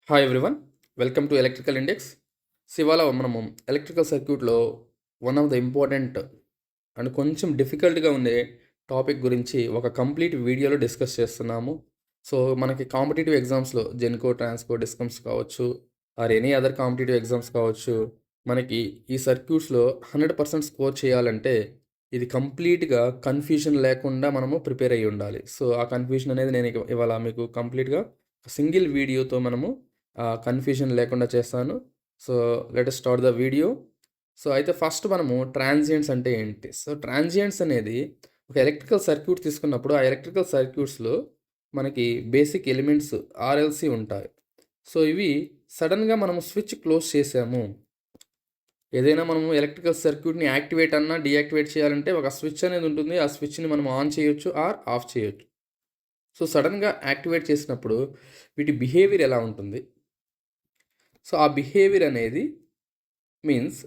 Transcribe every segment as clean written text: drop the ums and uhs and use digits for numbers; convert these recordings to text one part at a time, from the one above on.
Hi everyone, welcome to electrical index. ఇవాళ మనము electrical సర్క్యూట్లో one of the important and కొంచెం డిఫికల్ట్గా ఉండే టాపిక్ గురించి ఒక కంప్లీట్ వీడియోలో డిస్కస్ చేస్తున్నాము. సో మనకి కాంపిటేటివ్ ఎగ్జామ్స్లో జెన్కో, ట్రాన్స్కో, డిస్కమ్స్ కావచ్చు or any other competitive exams కావచ్చు, మనకి ఈ సర్క్యూట్స్లో 100% స్కోర్ చేయాలంటే ఇది కంప్లీట్గా కన్ఫ్యూజన్ లేకుండా మనము ప్రిపేర్ అయ్యి ఉండాలి. సో ఆ కన్ఫ్యూజన్ అనేది నేను ఇవాళ మీకు కంప్లీట్గా సింగిల్ వీడియోతో మనము కన్ఫ్యూజన్ లేకుండా చేస్తాను. So let us start the video. So అయితే ఫస్ట్ మనము ట్రాన్సియెంట్స్ అంటే ఏంటి? సో ట్రాన్సియెంట్స్ అనేది ఒక ఎలక్ట్రికల్ సర్క్యూట్ తీసుకున్నప్పుడు ఆ ఎలక్ట్రికల్ సర్క్యూట్స్లో మనకి బేసిక్ ఎలిమెంట్స్ ఆర్ఎల్సి ఉంటాయి. సో ఇవి సడన్గా మనము స్విచ్ క్లోజ్ చేసాము, ఏదైనా మనము ఎలక్ట్రికల్ సర్క్యూట్ని యాక్టివేట్ అన్నా డీయాక్టివేట్ చేయాలంటే ఒక స్విచ్ అనేది ఉంటుంది. ఆ స్విచ్ని మనం ఆన్ చేయొచ్చు ఆర్ ఆఫ్ చేయొచ్చు. సో సడన్గా యాక్టివేట్ చేసినప్పుడు వీటి బిహేవియర్ ఎలా ఉంటుంది? సో ఆ బిహేవియర్ అనేది మీన్స్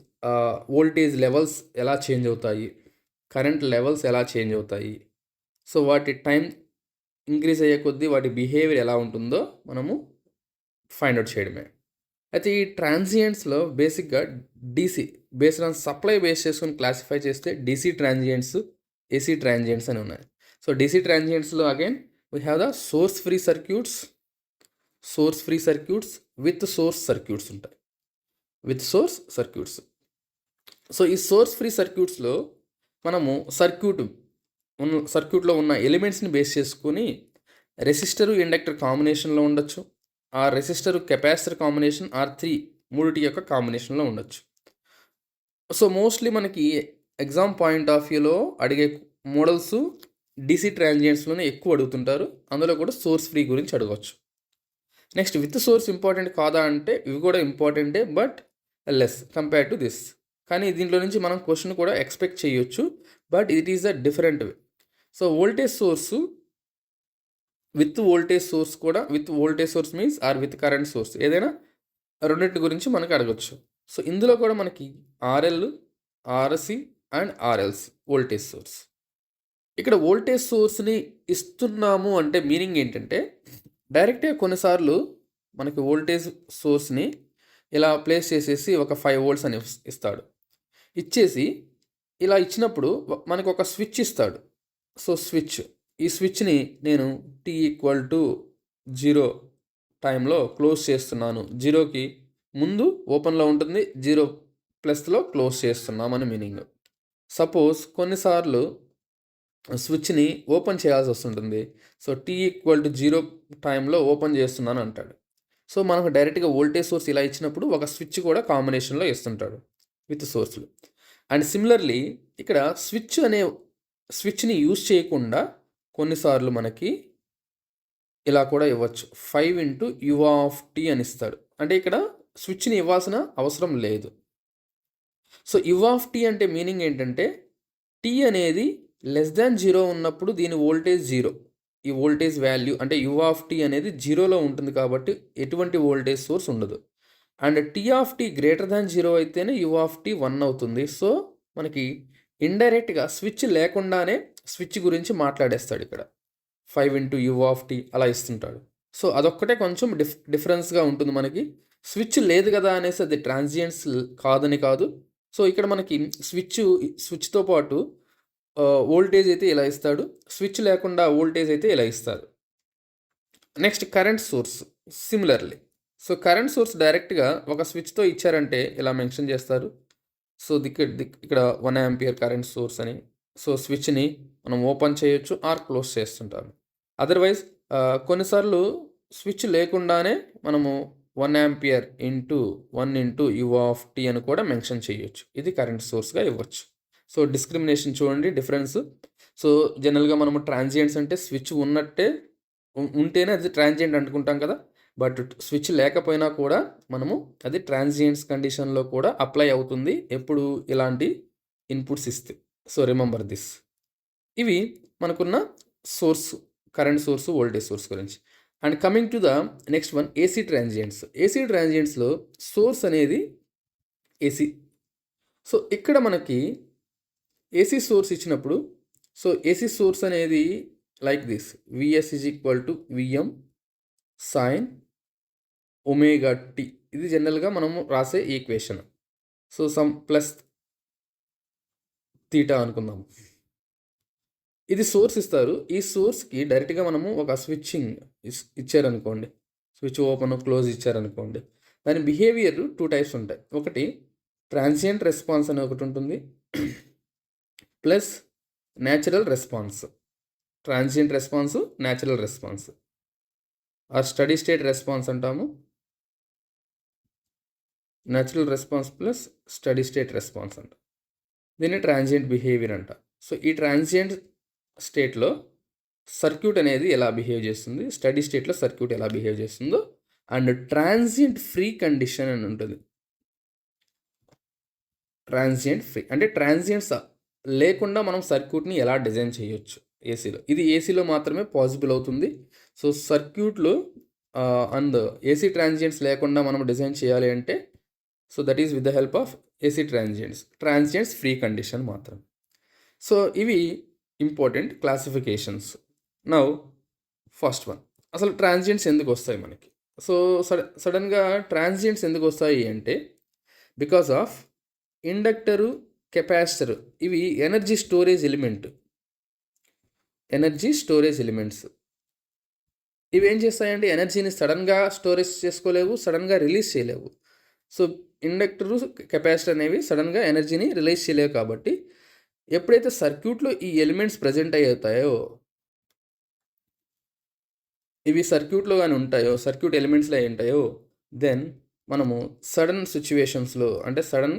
వోల్టేజ్ లెవెల్స్ ఎలా చేంజ్ అవుతాయి, కరెంట్ లెవెల్స్ ఎలా చేంజ్ అవుతాయి, సో వాటి టైం ఇంక్రీజ్ అయ్యే కొద్దీ వాటి బిహేవియర్ ఎలా ఉంటుందో మనము ఫైండ్ అవుట్ చేయడమే. అయితే ఈ ట్రాన్సియెంట్స్లో బేసిక్గా DC based on supply base చేసుకొని క్లాసిఫై చేస్తే డీసీ ట్రాన్సియెంట్స్, ఏసీ ట్రాన్సియెంట్స్ అని ఉన్నాయి. సో డీసీ ట్రాన్సియెంట్స్లో again we have the source free circuits with source circuits ఉంటాయి, విత్ సోర్స్ సర్క్యూట్స్. సో ఈ సోర్స్ ఫ్రీ సర్క్యూట్స్లో మనము సర్క్యూట్లో ఉన్న ఎలిమెంట్స్ని బేస్ చేసుకొని రెసిస్టరు ఇండక్టర్ కాంబినేషన్లో ఉండొచ్చు, ఆ రెసిస్టరు కెపాసిటర్ కాంబినేషన్ ఆర్ మూడిటి యొక్క కాంబినేషన్లో ఉండొచ్చు. సో మోస్ట్లీ మనకి ఎగ్జామ్ పాయింట్ ఆఫ్ వ్యూలో అడిగే మోడల్స్ డీసీ ట్రాన్సియెంట్స్లోనే ఎక్కువ అడుగుతుంటారు. అందులో కూడా సోర్స్ ఫ్రీ గురించి అడగవచ్చు. నెక్స్ట్ విత్ సోర్స్ ఇంపార్టెంట్ కాదా అంటే ఇవి కూడా ఇంపార్టెంటే, but less compare to this. కానీ దీంట్లో నుంచి మనం క్వశ్చన్ కూడా ఎక్స్పెక్ట్ చేయొచ్చు, but it is a different way. So voltage source with voltage source means or with current source, ఏదైనా రెండింటి గురించి మనకు అడగచ్చు. సో ఇందులో కూడా మనకి RL, RC and RLC voltage source. ఇక్కడ వోల్టేజ్ సోర్స్ని ఇస్తున్నాము అంటే మీనింగ్ ఏంటంటే డైరెక్ట్గా కొన్నిసార్లు మనకి వోల్టేజ్ సోర్స్ని ఇలా ప్లేస్ చేసేసి ఒక 5 volts అని ఇస్తాడు. ఇచ్చేసి ఇలా ఇచ్చినప్పుడు మనకు ఒక స్విచ్ ఇస్తాడు. సో ఈ స్విచ్ని నేను t=0 టైంలో క్లోజ్ చేస్తున్నాను. 0కి ముందు ఓపెన్లో ఉంటుంది, 0+లో క్లోజ్ చేస్తున్నామని మీనింగ్. సపోజ్ కొన్నిసార్లు స్విచ్ని ఓపెన్ చేయాల్సి వస్తుంటుంది. సో t=0 టైంలో ఓపెన్ చేస్తున్నాను అంటాడు. సో మనకు డైరెక్ట్గా వోల్టేజ్ సోర్స్ ఇలా ఇచ్చినప్పుడు ఒక స్విచ్ కూడా కాంబినేషన్లో ఇస్తుంటాడు విత్ సోర్స్లు. అండ్ సిమిలర్లీ ఇక్కడ స్విచ్ని యూజ్ చేయకుండా కొన్నిసార్లు మనకి ఇలా కూడా ఇవ్వచ్చు, 5 అని ఇస్తాడు. అంటే ఇక్కడ స్విచ్ని ఇవ్వాల్సిన అవసరం లేదు. సో అంటే మీనింగ్ ఏంటంటే టీ అనేది <0 ఉన్నప్పుడు దీని వోల్టేజ్ 0, ఈ వోల్టేజ్ వాల్యూ అంటే అనేది 0లో ఉంటుంది కాబట్టి ఎటువంటి వోల్టేజ్ సోర్స్ ఉండదు. అండ్ t(0) అయితేనే 1 అవుతుంది. సో మనకి ఇండైరెక్ట్గా స్విచ్ లేకుండానే స్విచ్ గురించి మాట్లాడేస్తాడు ఇక్కడ, 5 అలా ఇస్తుంటాడు. సో అదొక్కటే కొంచెం డిఫరెన్స్గా ఉంటుంది మనకి. స్విచ్ లేదు కదా అనేసి అది ట్రాన్సియెంట్స్ కాదని కాదు. సో ఇక్కడ మనకి స్విచ్తో పాటు వోల్టేజ్ అయితే ఇలా ఇస్తాడు, స్విచ్ లేకుండా వోల్టేజ్ అయితే ఇలా ఇస్తారు. Next current source similarly. So current source డైరెక్ట్గా ఒక స్విచ్తో ఇచ్చారంటే ఇలా మెన్షన్ చేస్తారు. సో ఇక్కడ 1 ఆంపియర్ కరెంట్ సోర్స్ అని. సో స్విచ్ని మనం ఓపెన్ చేయొచ్చు ఆర్ క్లోజ్ చేస్తుంటారు. అదర్వైజ్ కొన్నిసార్లు స్విచ్ లేకుండానే మనము 1 ఆంపియర్ ఇంటూ 1 u అని కూడా మెన్షన్ చేయొచ్చు. ఇది కరెంట్ సోర్స్గా ఇవ్వచ్చు. సో డిస్క్రిమినేషన్ చూడండి, డిఫరెన్స్. సో జనరల్గా మనము ట్రాన్సియెంట్స్ అంటే స్విచ్ ఉంటేనే అది ట్రాన్సియెంట్ అనుకుంటాం కదా, బట్ స్విచ్ లేకపోయినా కూడా మనము అది ట్రాన్సియెంట్స్ కండిషన్లో కూడా అప్లై అవుతుంది ఎప్పుడు ఇలాంటి ఇన్పుట్స్ ఇస్తే. So remember this. ఇవి మనకున్న source, current source, voltage source గురించి. And coming to the next one, AC ట్రాన్సియెంట్స్లో సోర్స్ అనేది ఏసీ. సో ఇక్కడ మనకి ఏసీ సోర్స్ ఇచ్చినప్పుడు, సో ఏసీ సోర్స్ అనేది like this, Vs = Vm sin omega T. ఇది జనరల్గా మనము రాసే equation. So some plus theta అనుకుందాం. ఇది సోర్స్ ఇస్తారు. ఈ సోర్స్కి డైరెక్ట్గా మనము ఒక స్విచ్చింగ్ ఇచ్చారనుకోండి, స్విచ్ ఓపెన్ క్లోజ్ ఇచ్చారనుకోండి, దాని బిహేవియర్ 2 టైప్స్ ఉంటాయి. ఒకటి ట్రాన్సియంట్ రెస్పాన్స్ అని ఒకటి ఉంటుంది, plus natural response. Transient response, natural response or steady state response అంటాము. Natural response plus steady state response అంట. దీన్ని ట్రాన్సియంట్ బిహేవియర్ అంట. సో ఈ ట్రాన్సియంట్ స్టేట్లో సర్క్యూట్ అనేది ఎలా బిహేవ్ చేస్తుంది, స్టడీ స్టేట్లో సర్క్యూట్ ఎలా బిహేవ్ చేస్తుందో, అండ్ ట్రాన్సియంట్ ఫ్రీ కండిషన్ అని ఉంటుంది. ట్రాన్సియంట్ ఫ్రీ అంటే ట్రాన్సియంట్స్ లేకుండా మనం సర్క్యూట్ని ఎలా డిజైన్ చేయొచ్చు ఏసీలో. ఇది ఏసీలో మాత్రమే పాసిబుల్ అవుతుంది. సో సర్క్యూట్లో అండ్ ఏసీ ట్రాన్సియంట్స్ లేకుండా మనం డిజైన్ చేయాలి అంటే, so that is with the help of AC transients free condition మాత్రం. సో ఇవి important classifications. Now first one, అసలు ట్రాన్సియంట్స్ ఎందుకు వస్తాయి మనకి? సో సడన్గా ట్రాన్సియంట్స్ ఎందుకు వస్తాయి అంటే, బికాస్ ఆఫ్ ఇండక్టరు, కెపాసిటరు ఇవి ఎనర్జీ స్టోరేజ్ ఎలిమెంట్స్. ఇవి ఏం చేస్తాయంటే ఎనర్జీని సడన్గా స్టోరేజ్ చేసుకోలేవు, సడన్గా రిలీజ్ చేయలేవు. సో ఇండక్టరు, కెపాసిటర్ అనేవి సడన్గా ఎనర్జీని రిలీజ్ చేయలేవు. కాబట్టి ఎప్పుడైతే సర్క్యూట్లో ఈ ఎలిమెంట్స్ ప్రజెంట్ అవుతాయో, ఇవి సర్క్యూట్లో కానీ ఉంటాయో, సర్క్యూట్ ఎలిమెంట్స్లో ఉంటాయో, దెన్ మనము సడన్ సిచ్యువేషన్స్లో అంటే sudden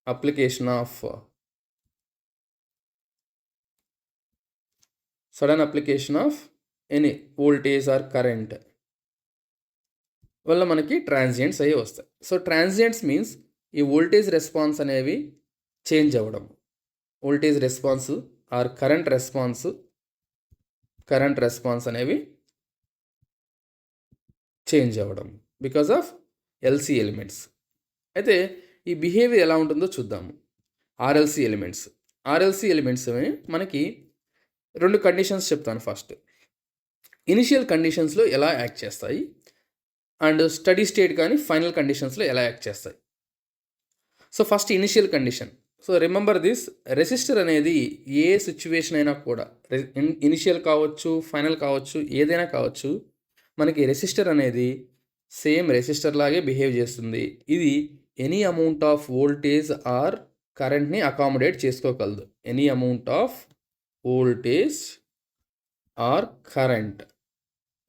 application of any voltage or current వల్ల మనకి ట్రాన్సియంట్స్ అయ్యి వస్తాయి. సో ట్రాన్సియంట్స్ మీన్స్ ఈ వోల్టేజ్ రెస్పాన్స్ అనేవి చేంజ్ అవ్వడం, voltage response or current response అనేవి చేంజ్ అవ్వడం బికాజ్ ఆఫ్ ఎల్సీ ఎలిమెంట్స్. అయితే ఈ బిహేవియర్ ఎలా ఉంటుందో చూద్దాము. ఆర్ఎల్సీ ఎలిమెంట్స్ మనకి 2 కండిషన్స్ చెప్తాను. ఫస్ట్ ఇనిషియల్ కండిషన్స్లో ఎలా యాక్ట్ చేస్తాయి, అండ్ స్టడీ స్టేట్ కానీ ఫైనల్ కండిషన్స్లో ఎలా యాక్ట్ చేస్తాయి. So first initial condition. So remember this, resistor అనేది ఏ సిచ్యువేషన్ అయినా కూడా, ఇనిషియల్ కావచ్చు, ఫైనల్ కావచ్చు, ఏదైనా కావచ్చు, మనకి రెసిస్టర్ అనేది సేమ్ రెసిస్టర్ లాగే బిహేవ్ చేస్తుంది. ఇది any amount of voltage or కరెంట్ని అకామిడేట్ చేసుకోగలదు. Any amount of voltage or current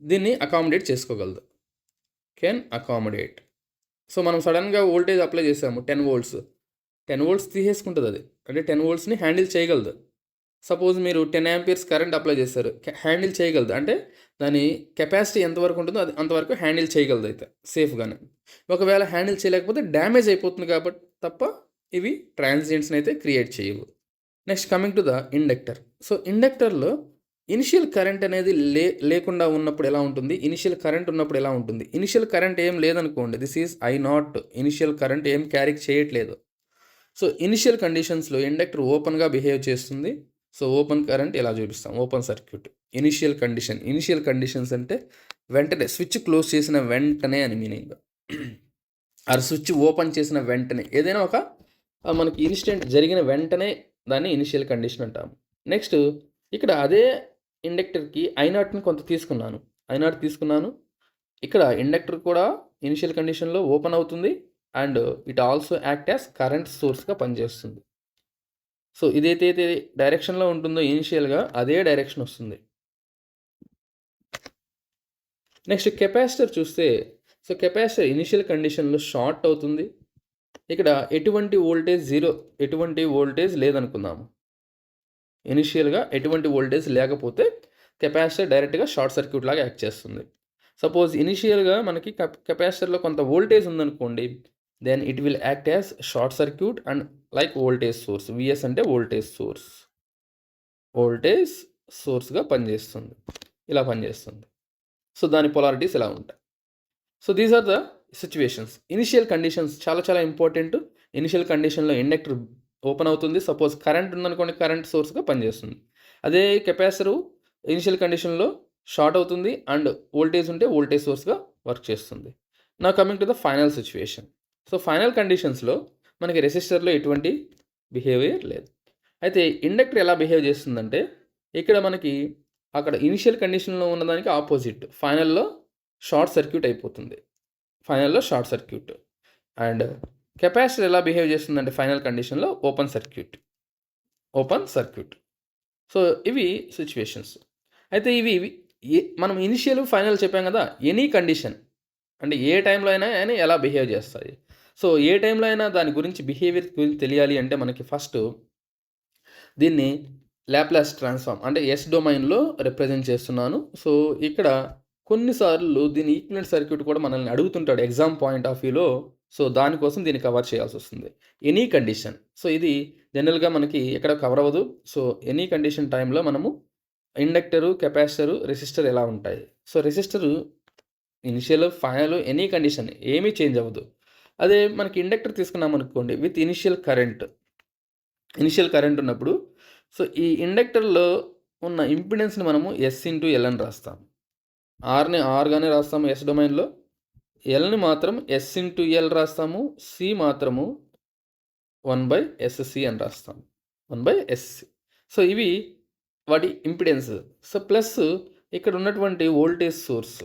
దీన్ని అకామిడేట్ చేసుకోగలదు, కెన్ అకామిడేట్. సో మనం సడన్గా వోల్టేజ్ అప్లై చేసాము 10 volts తీసేసుకుంటుంది అది, అంటే 10 voltsని హ్యాండిల్ చేయగలదు. సపోజ్ మీరు 10 amperes కరెంట్ అప్లై చేస్తారు, హ్యాండిల్ చేయగలదు. అంటే దాని కెపాసిటీ ఎంతవరకు ఉంటుందో అది అంతవరకు హ్యాండిల్ చేయగలదు అయితే సేఫ్గానే. ఒకవేళ హ్యాండిల్ చేయలేకపోతే డ్యామేజ్ అయిపోతుంది కాబట్టి తప్ప ఇవి ట్రాన్సియంట్స్ని అయితే క్రియేట్ చేయవు. Next coming to the inductor. So ఇండక్టర్లో ఇనిషియల్ కరెంట్ అనేది లేకుండా ఉన్నప్పుడు ఎలా ఉంటుంది, ఇనిషియల్ కరెంట్ ఉన్నప్పుడు ఎలా ఉంటుంది. ఇనిషియల్ కరెంట్ ఏం లేదనుకోండి, this is I0, initial current ఏం క్యారీ చేయట్లేదు. సో ఇనిషియల్ కండిషన్స్లో ఇండక్టర్ ఓపెన్గా బిహేవ్ చేస్తుంది. సో ఓపెన్ కరెంట్ ఎలా చూపిస్తాం, ఓపెన్ సర్క్యూట్. ఇనిషియల్ కండిషన్స్ అంటే వెంటనే స్విచ్ క్లోజ్ చేసిన వెంటనే అని మీనింగ్. ఆ స్విచ్ ఓపెన్ చేసిన వెంటనే, ఏదైనా ఒక మనకి ఇన్సిడెంట్ జరిగిన వెంటనే దాన్ని ఇనిషియల్ కండిషన్ అంటాము. నెక్స్ట్ ఇక్కడ అదే ఇండక్టర్కి I0ని కొంత తీసుకున్నాను. ఇక్కడ ఇండక్టర్ కూడా ఇనిషియల్ కండిషన్లో ఓపెన్ అవుతుంది and it also act as current సోర్స్గా పనిచేస్తుంది. సో ఇదైతే డైరెక్షన్లో ఉంటుందో ఇనిషియల్గా అదే డైరెక్షన్ వస్తుంది. నెక్స్ట్ కెపాసిటర్ చూస్తే, సో కెపాసిటర్ ఇనిషియల్ కండిషన్లో షార్ట్ అవుతుంది. ఇక్కడ ఎటువంటి వోల్టేజ్ లేదనుకుందాము. ఇనిషియల్గా ఎటువంటి వోల్టేజ్ లేకపోతే కెపాసిటర్ డైరెక్ట్గా షార్ట్ సర్క్యూట్ లాగా యాక్ట్ చేస్తుంది. సపోజ్ ఇనిషియల్గా మనకి కెపాసిటర్లో కొంత వోల్టేజ్ ఉందనుకోండి, then it will act as short circuit and like voltage source. VS అంటే వోల్టేజ్ సోర్స్గా పనిచేస్తుంది, ఇలా పనిచేస్తుంది. సో దాని పొలారిటీస్ ఇలా ఉంటాయి. So these are the situations. Initial conditions చాలా చాలా ఇంపార్టెంట్. ఇనిషియల్ కండిషన్లో ఇండక్టర్ ఓపెన్ అవుతుంది. సపోజ్ కరెంట్ ఉందనుకోండి, కరెంట్ సోర్స్గా పనిచేస్తుంది. అదే కెపాసిటర్ ఇనిషియల్ కండిషన్లో షార్ట్ అవుతుంది అండ్ వోల్టేజ్ ఉంటే వోల్టేజ్ సోర్స్గా వర్క్ చేస్తుంది. నా coming to the final situation. So, final కండిషన్స్‌లో మనకి రెసిస్టర్‌లో ఎటువంటి బిహేవియర్ లేదు. అయితే ఇండక్టర్ ఎలా బిహేవ్ చేస్తుందంటే, ఇక్కడ మనకి అక్కడ ఇనిషియల్ కండిషన్‌లో ఉన్నదానికి ఆపోజిట్. ఫైనల్‌లో షార్ట్ సర్క్యూట్ అయిపోతుంది. ఫైనల్‌లో షార్ట్ సర్క్యూట్. అండ్ కెపాసిటర్ ఎలా బిహేవ్ చేస్తుందంటే ఫైనల్ కండిషన్‌లో open circuit. Open circuit. So, ఇవి సిచ్యువేషన్స్. అయితే ఇవి మనం ఇనిషియల్, ఫైనల్ చెప్పాం కదా! ఎనీ కండిషన్ అంటే ఏ టైంలో అయినా అని ఎలా బిహేవ్ చేస్తాయి. సో, ఏ టైంలో అయినా దాని గురించి బిహేవియర్ గురించి తెలియాలి అంటే మనకి ఫస్టు దీన్ని లాప్లాస్ ట్రాన్స్‌ఫార్మ్ అంటే ఎస్ డొమైన్‌లో రిప్రజెంట్ చేస్తున్నాను. సో, ఇక్కడ కొన్నిసార్లు దీని ఈక్వివలెంట్ సర్క్యూట్ కూడా మనల్ని అడుగుతుంటాడు ఎగ్జామ్ పాయింట్ ఆఫ్ వ్యూలో. సో, దానికోసం దీన్ని కవర్ చేయాల్సొస్తుంది. Any condition. సో, ఇది జనరల్‌గా మనకి ఎక్కడ కవర్ అవ్వదు. సో, ఎనీ కండిషన్ టైంలో మనము ఇండక్టరు, కెపాసిటరు, రెసిస్టర్ ఎలా ఉంటాయి. So, resistor initial, final any condition ఏమీ చేంజ్ అవ్వదు. అదే మనకి ఇండక్టర్ తీసుకున్నామనుకోండి విత్ ఇనిషియల్ కరెంట్ ఉన్నప్పుడు సో, ఈ ఇండక్టర్‌లో ఉన్న ఇంపెడెన్స్‌ని మనము ఎస్ ఇంటూ ఎల్ అని రాస్తాం. ఆర్‌ని ఆర్‌గానే రాస్తాము ఎస్ డొమైన్‌లో. ఎల్‌ని మాత్రం ఎస్ ఇంటూ ఎల్ రాస్తాము. సి మాత్రము 1/SC అని రాస్తాం. 1/SC. సో, ఇవి వాటి ఇంపెడెన్స్. సో, ప్లస్ ఇక్కడ ఉన్నటువంటి వోల్టేజ్ సోర్స్.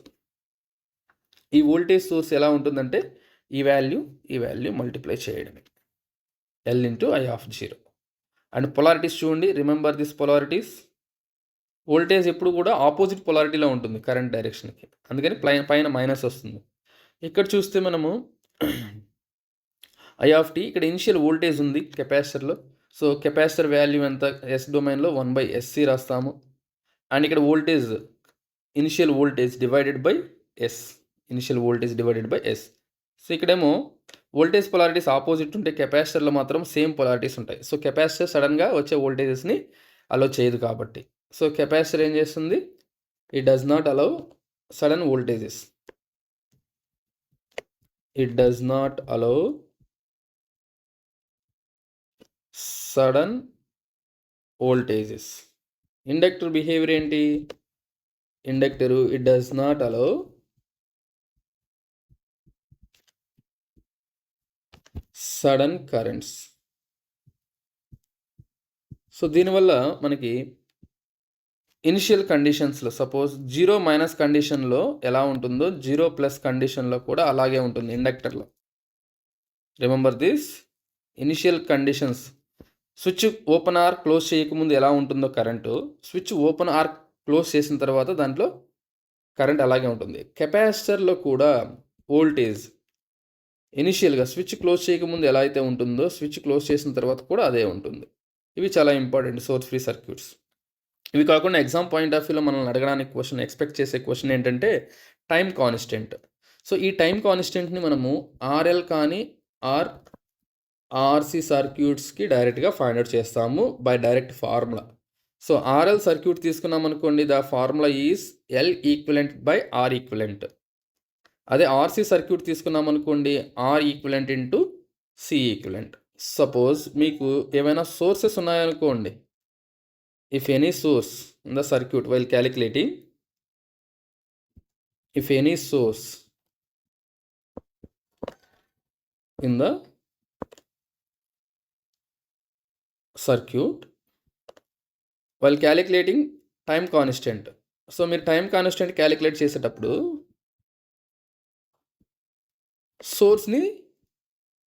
ఈ వోల్టేజ్ సోర్స్ ఎలా ఉంటుందంటే ఈ వాల్యూ మల్టిప్లై చేయడమే. L into I of 0. And polarities చూడండి. Remember this polarities. వోల్టేజ్ ఎప్పుడు కూడా ఆపోజిట్ పొలారిటీలో ఉంటుంది కరెంట్ డైరెక్షన్‌కి. అందుకని పైన మైనస్ వస్తుంది. ఇక్కడ చూస్తే మనము ఐ ఆఫ్ టీ ఇక్కడ ఇనిషియల్ వోల్టేజ్ ఉంది కెపాసిటర్‌లో. సో, కెపాసిటర్ వాల్యూ ఎంత ఎస్ డొమైన్‌లో 1/SC రాస్తాము. అండ్ ఇక్కడ initial voltage divided by S. So, ఇక్కడేమో వోల్టేజ్ పొలారిటీస్ ఆపోజిట్ ఉంటే కెపాసిటర్‌లో మాత్రం సేమ్ పొలారిటీస్ ఉంటాయి. సో, కెపాసిటర్ సడెన్‌గా వచ్చే వోల్టేజెస్‌ని అలో చేయదు కాబట్టి. సో, కెపాసిటర్ ఏం చేస్తుంది? It does not allow sudden voltages. It does not allow sudden voltages. Inductor behaviour ఏంటి? Inductor it does not allow sudden currents. So, దీనివల్ల మనకి ఇనిషియల్ కండిషన్స్‌లో సపోజ్ 0- కండిషన్‌లో ఎలా ఉంటుందో 0+ కండిషన్‌లో కూడా అలాగే ఉంటుంది ఇండక్టర్‌లో. Remember this. Initial conditions switch open or close చేయకముందు ఎలా ఉంటుందో current, switch open or close చేసిన తర్వాత దాంట్లో కరెంట్ అలాగే ఉంటుంది. కెపాసిటర్‌లో కూడా వోల్టేజ్ ఇనిషియల్‌గా స్విచ్ క్లోజ్ చేయకముందు ఎలా అయితే ఉంటుందో స్విచ్ క్లోజ్ చేసిన తర్వాత కూడా అదే ఉంటుంది. ఇవి చాలా ఇంపార్టెంట్ సోర్స్ ఫ్రీ సర్క్యూట్స్. ఇవి కాకుండా ఎగ్జామ్ పాయింట్ ఆఫ్ వ్యూలో మనల్ని అడగడానికి ఎక్స్పెక్ట్ చేసే క్వశ్చన్ ఏంటంటే టైం కాన్స్టెంట్. సో, ఈ టైం కాన్స్టెంట్‌ని మనము ఆర్ఎల్ కానీ ఆర్సీ సర్క్యూట్స్‌కి డైరెక్ట్‌గా ఫైండ్ అవుట్ చేస్తాము by direct formula. So, RL circuit తీసుకున్నాం అనుకోండి the formula is L equivalent by R equivalent. అదే ఆర్సీ సర్క్యూట్ తీసుకున్నాం అనుకోండి R equivalent into C equivalent. Suppose మీకు ఏమైనా సోర్సెస్ ఉన్నాయనుకోండి. If any source in the circuit while calculating, if any source in the circuit while calculating time constant. So, మీరు time constant calculate చేసేటప్పుడు సోర్స్‌ని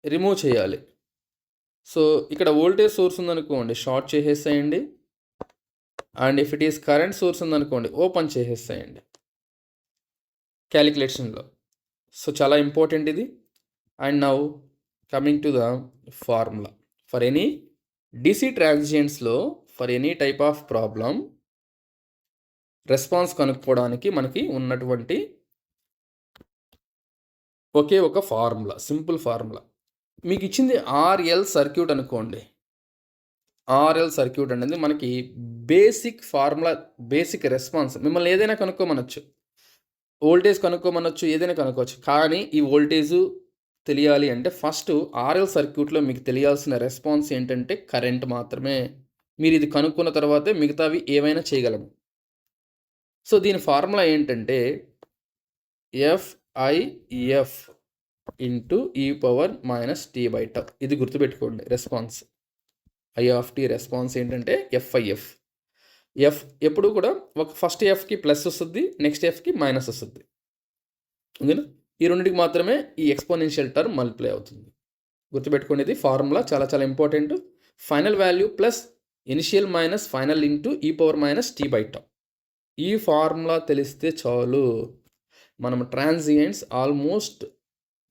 remove చేయాలి. So, ఇక్కడ voltage source ఉందనుకోండి short చేసేసేయండి. And if it is current source ఉందనుకోండి open చేసేసేయండి క్యాలిక్యులేషన్లో. సో, చాలా ఇంపార్టెంట్ ఇది. And now coming to the formula for any DC ట్రాన్సియెంట్స్లో for any type of problem response కనుక్కోవడానికి మనకి ఉన్నటువంటి ఒకే ఒక ఫార్ములా, సింపుల్ ఫార్ములా. మీకు ఇచ్చింది ఆర్ఎల్ సర్క్యూట్ అనుకోండి. ఆర్ఎల్ సర్క్యూట్ అనేది మనకి బేసిక్ ఫార్ములా, బేసిక్ రెస్పాన్స్. మిమ్మల్ని ఏదైనా కనుక్కోమనొచ్చు, వోల్టేజ్ కనుక్కోమనొచ్చు, ఏదైనా కనుక్కోవచ్చు. కానీ ఈ వోల్టేజు తెలియాలి అంటే ఫస్ట్ ఆర్ఎల్ సర్క్యూట్లో మీకు తెలియాల్సిన రెస్పాన్స్ ఏంటంటే కరెంట్ మాత్రమే. మీరు ఇది కనుక్కున్న తర్వాతే మిగతావి ఏవైనా చేయగలము. సో, దీని ఫార్ములా ఏంటంటే FIF into e power minus T by tau. ఇది గుర్తుపెట్టుకోండి response. I of T response ఏంటంటే ఎఫ్ఐఎఫ్. ఎఫ్ ఎప్పుడు కూడా ఒక ఫస్ట్ ఎఫ్కి ప్లస్ వస్తుంది, నెక్స్ట్ ఎఫ్కి మైనస్ వస్తుంది. ఓకేనా? ఈ రెండింటికి మాత్రమే ఈ ఎక్స్పోనెన్షియల్ టర్మ్ మల్టిప్లై అవుతుంది. గుర్తుపెట్టుకోండి, ఇది ఫార్ములా చాలా చాలా important. Final value plus initial minus final into e power minus T by tau. ఈ ఫార్ములా తెలిస్తే చాలు, మనం ట్రాన్సియెంట్స్ ఆల్మోస్ట్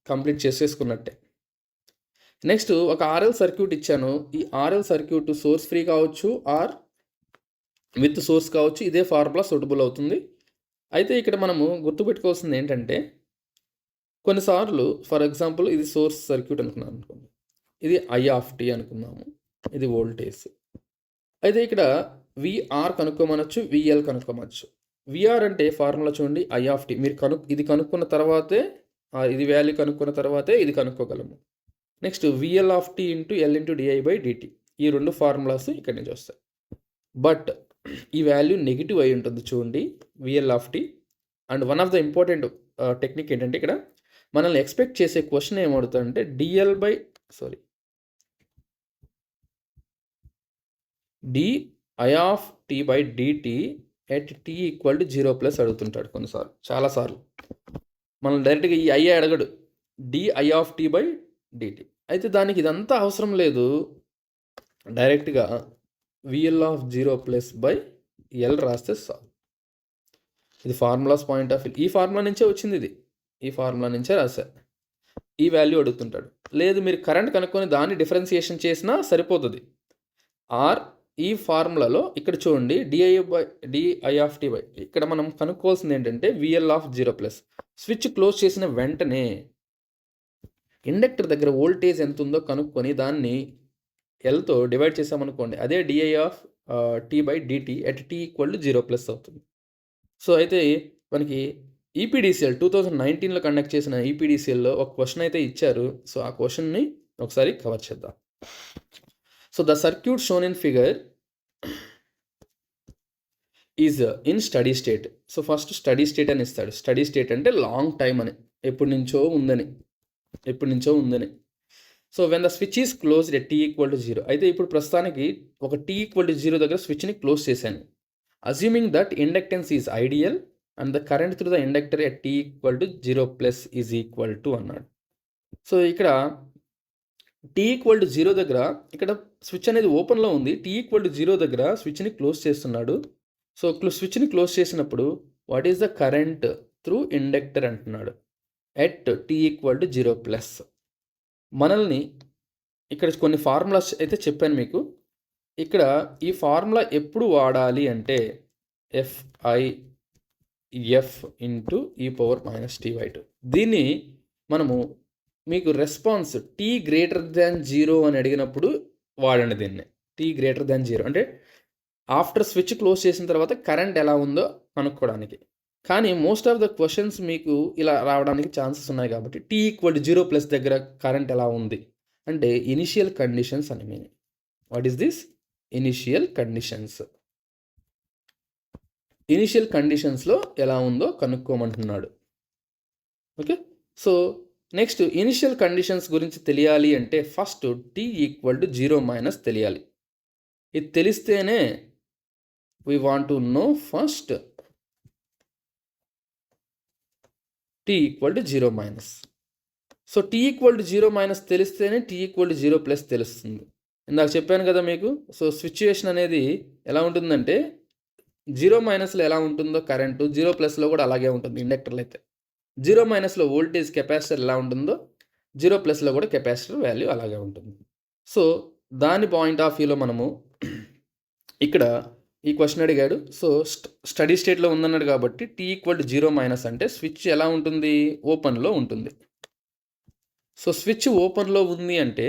కంప్లీట్ చేసేసుకున్నట్టే. నెక్స్ట్ ఒక ఆర్ఎల్ సర్క్యూట్ ఇచ్చాను. ఈ ఆర్ఎల్ సర్క్యూట్ సోర్స్ ఫ్రీ కావచ్చు ఆర్ విత్ సోర్స్ కావచ్చు. ఇదే ఫార్ములా సూటబుల్ అవుతుంది. అయితే ఇక్కడ మనము గుర్తుపెట్టుకోవాల్సింది ఏంటంటే, కొన్నిసార్లు ఫర్ ఎగ్జాంపుల్ ఇది సోర్స్ సర్క్యూట్ అనుకున్నాను అనుకోండి, ఇది ఐ ఆఫ్ టీ అనుకున్నాము, ఇది వోల్టేజ్. అయితే ఇక్కడ విఆర్ కనుక్కోమనొచ్చు, విఎల్ కనుక్కోమనొచ్చు. విఆర్ అంటే ఫార్ములా చూడండి, ఐ ఆఫ్ టీ. మీరు ఇది కనుక్కున్న తర్వాతే ఇది వాల్యూ కనుక్కున్న తర్వాతే ఇది కనుక్కోగలము. Next VL of T into L into DI by DT. ఈ రెండు ఫార్ములాస్ ఇక్కడి నుంచి వస్తాయి. బట్ ఈ వాల్యూ నెగిటివ్ అయి ఉంటుంది చూడండి, VL of T. And one of the important technique ఏంటంటే, ఇక్కడ మనల్ని ఎక్స్పెక్ట్ చేసే క్వశ్చన్ ఏమవుతుందంటే DI of T by DT at T equal to 0+ అడుగుతుంటాడు కొన్నిసార్లు, చాలాసార్లు. మనం డైరెక్ట్గా ఈ ఐ అడగడు, DI of T by DT. అయితే దానికి ఇదంతా అవసరం లేదు, డైరెక్ట్గా విఎల్ ఆఫ్ 0+ బై ఎల్ రాస్తే చాలు. ఇది ఫార్ములాస్ పాయింట్ ఆఫ్ వ్యూ. ఈ ఫార్ములా నుంచే వచ్చింది, ఇది ఈ ఫార్ములా నుంచే రాశా. ఈ వాల్యూ అడుగుతుంటాడు. లేదు మీరు కరెంట్ కనుక్కొని దాన్ని డిఫరెన్సియేషన్ చేసినా సరిపోతుంది. ఆర్ ఈ ఫార్ములాలో ఇక్కడ చూడండి, డిఐ ఆఫ్ టీ బై, ఇక్కడ మనం కనుక్కోవాల్సింది ఏంటంటే విఎల్ ఆఫ్ 0+. స్విచ్ క్లోజ్ చేసిన వెంటనే ఇండక్టర్ దగ్గర వోల్టేజ్ ఎంత ఉందో కనుక్కొని దాన్ని ఎల్తో డివైడ్ చేసామనుకోండి, అదే DI of T by DT at T equal to 0+ అవుతుంది. సో అయితే మనకి ఈపీడీసీఎల్ 2019లో కండక్ట్ చేసిన ఈపీడీసీఎల్లో ఒక క్వశ్చన్ అయితే ఇచ్చారు. సో ఆ క్వశ్చన్ని ఒకసారి కవర్ చేద్దాం. So the circuit shown in figure is in steady state. So first steady state అని ఇస్తాడు. స్టడీ స్టేట్ అంటే లాంగ్ టైం అని, ఎప్పటి నుంచో ఉందని. So when the switch is closed at T equal to 0. అయితే ఇప్పుడు ప్రస్తుతానికి ఒక టీ ఈక్వల్ టు 0 దగ్గర స్విచ్ని క్లోజ్ చేశాను. Assuming that inductance is ideal and the current through the inductor at T equal to 0+ is equal to అన్నాడు. So ఇక్కడ tea equal to 0 దగ్గర ఇక్కడ స్విచ్ అనేది ఓపెన్లో ఉంది. టీ ఈక్వల్ టు 0 దగ్గర స్విచ్ని క్లోజ్ చేస్తున్నాడు. సో స్విచ్ని క్లోజ్ చేసినప్పుడు what is the current through inductor అంటున్నాడు ఎట్ టీ ఈక్వల్ టు 0+. మనల్ని ఇక్కడ కొన్ని ఫార్ములాస్ అయితే చెప్పాను మీకు. ఇక్కడ ఈ ఫార్ములా ఎప్పుడు వాడాలి అంటే FIF into e power minus T by 2. దీన్ని మనము మీకు రెస్పాన్స్ టీ గ్రేటర్ దాన్ 0 అని అడిగినప్పుడు వాడండి దీన్ని. టీ గ్రేటర్ దాన్ 0 అంటే ఆఫ్టర్ స్విచ్ క్లోజ్ చేసిన తర్వాత కరెంట్ ఎలా ఉందో కనుక్కోవడానికి. కానీ మోస్ట్ ఆఫ్ ద క్వశ్చన్స్ మీకు ఇలా రావడానికి ఛాన్సెస్ ఉన్నాయి కాబట్టి టీ ఈక్వల్ టు 0+ దగ్గర కరెంట్ ఎలా ఉంది అంటే ఇనిషియల్ కండిషన్స్ అని meaning. What is this? Initial conditions. Initial కండిషన్స్లో ఎలా ఉందో కనుక్కోమంటున్నాడు. Okay, so next initial conditions గురించి తెలియాలి అంటే ఫస్ట్ టీ ఈక్వల్ టు 0- తెలియాలి. ఇది తెలిస్తేనే we want to know first T equal to 0-. So T equal to 0- తెలిస్తేనే టీ ఈక్వల్ టు 0+ తెలుస్తుంది. ఇందాక చెప్పాను కదా మీకు. సో సిచ్యువేషన్ అనేది ఎలా ఉంటుందంటే 0-లో ఎలా ఉంటుందో కరెంటు 0+లో కూడా అలాగే ఉంటుంది. ఇండక్టర్లో అయితే 0-లో వోల్టేజ్ కెపాసిటర్ ఎలా ఉంటుందో 0+లో కూడా కెపాసిటర్ వాల్యూ అలాగే ఉంటుంది. సో దాని పాయింట్ ఆఫ్ వ్యూలో మనము ఇక్కడ ఈ క్వశ్చన్ అడిగాడు. సో స్టడీ స్టేట్లో ఉందన్నాడు కాబట్టి టీ ఈక్వల్ టు 0- అంటే స్విచ్ ఎలా ఉంటుంది? ఓపెన్లో ఉంటుంది. సో స్విచ్ ఓపెన్లో ఉంది అంటే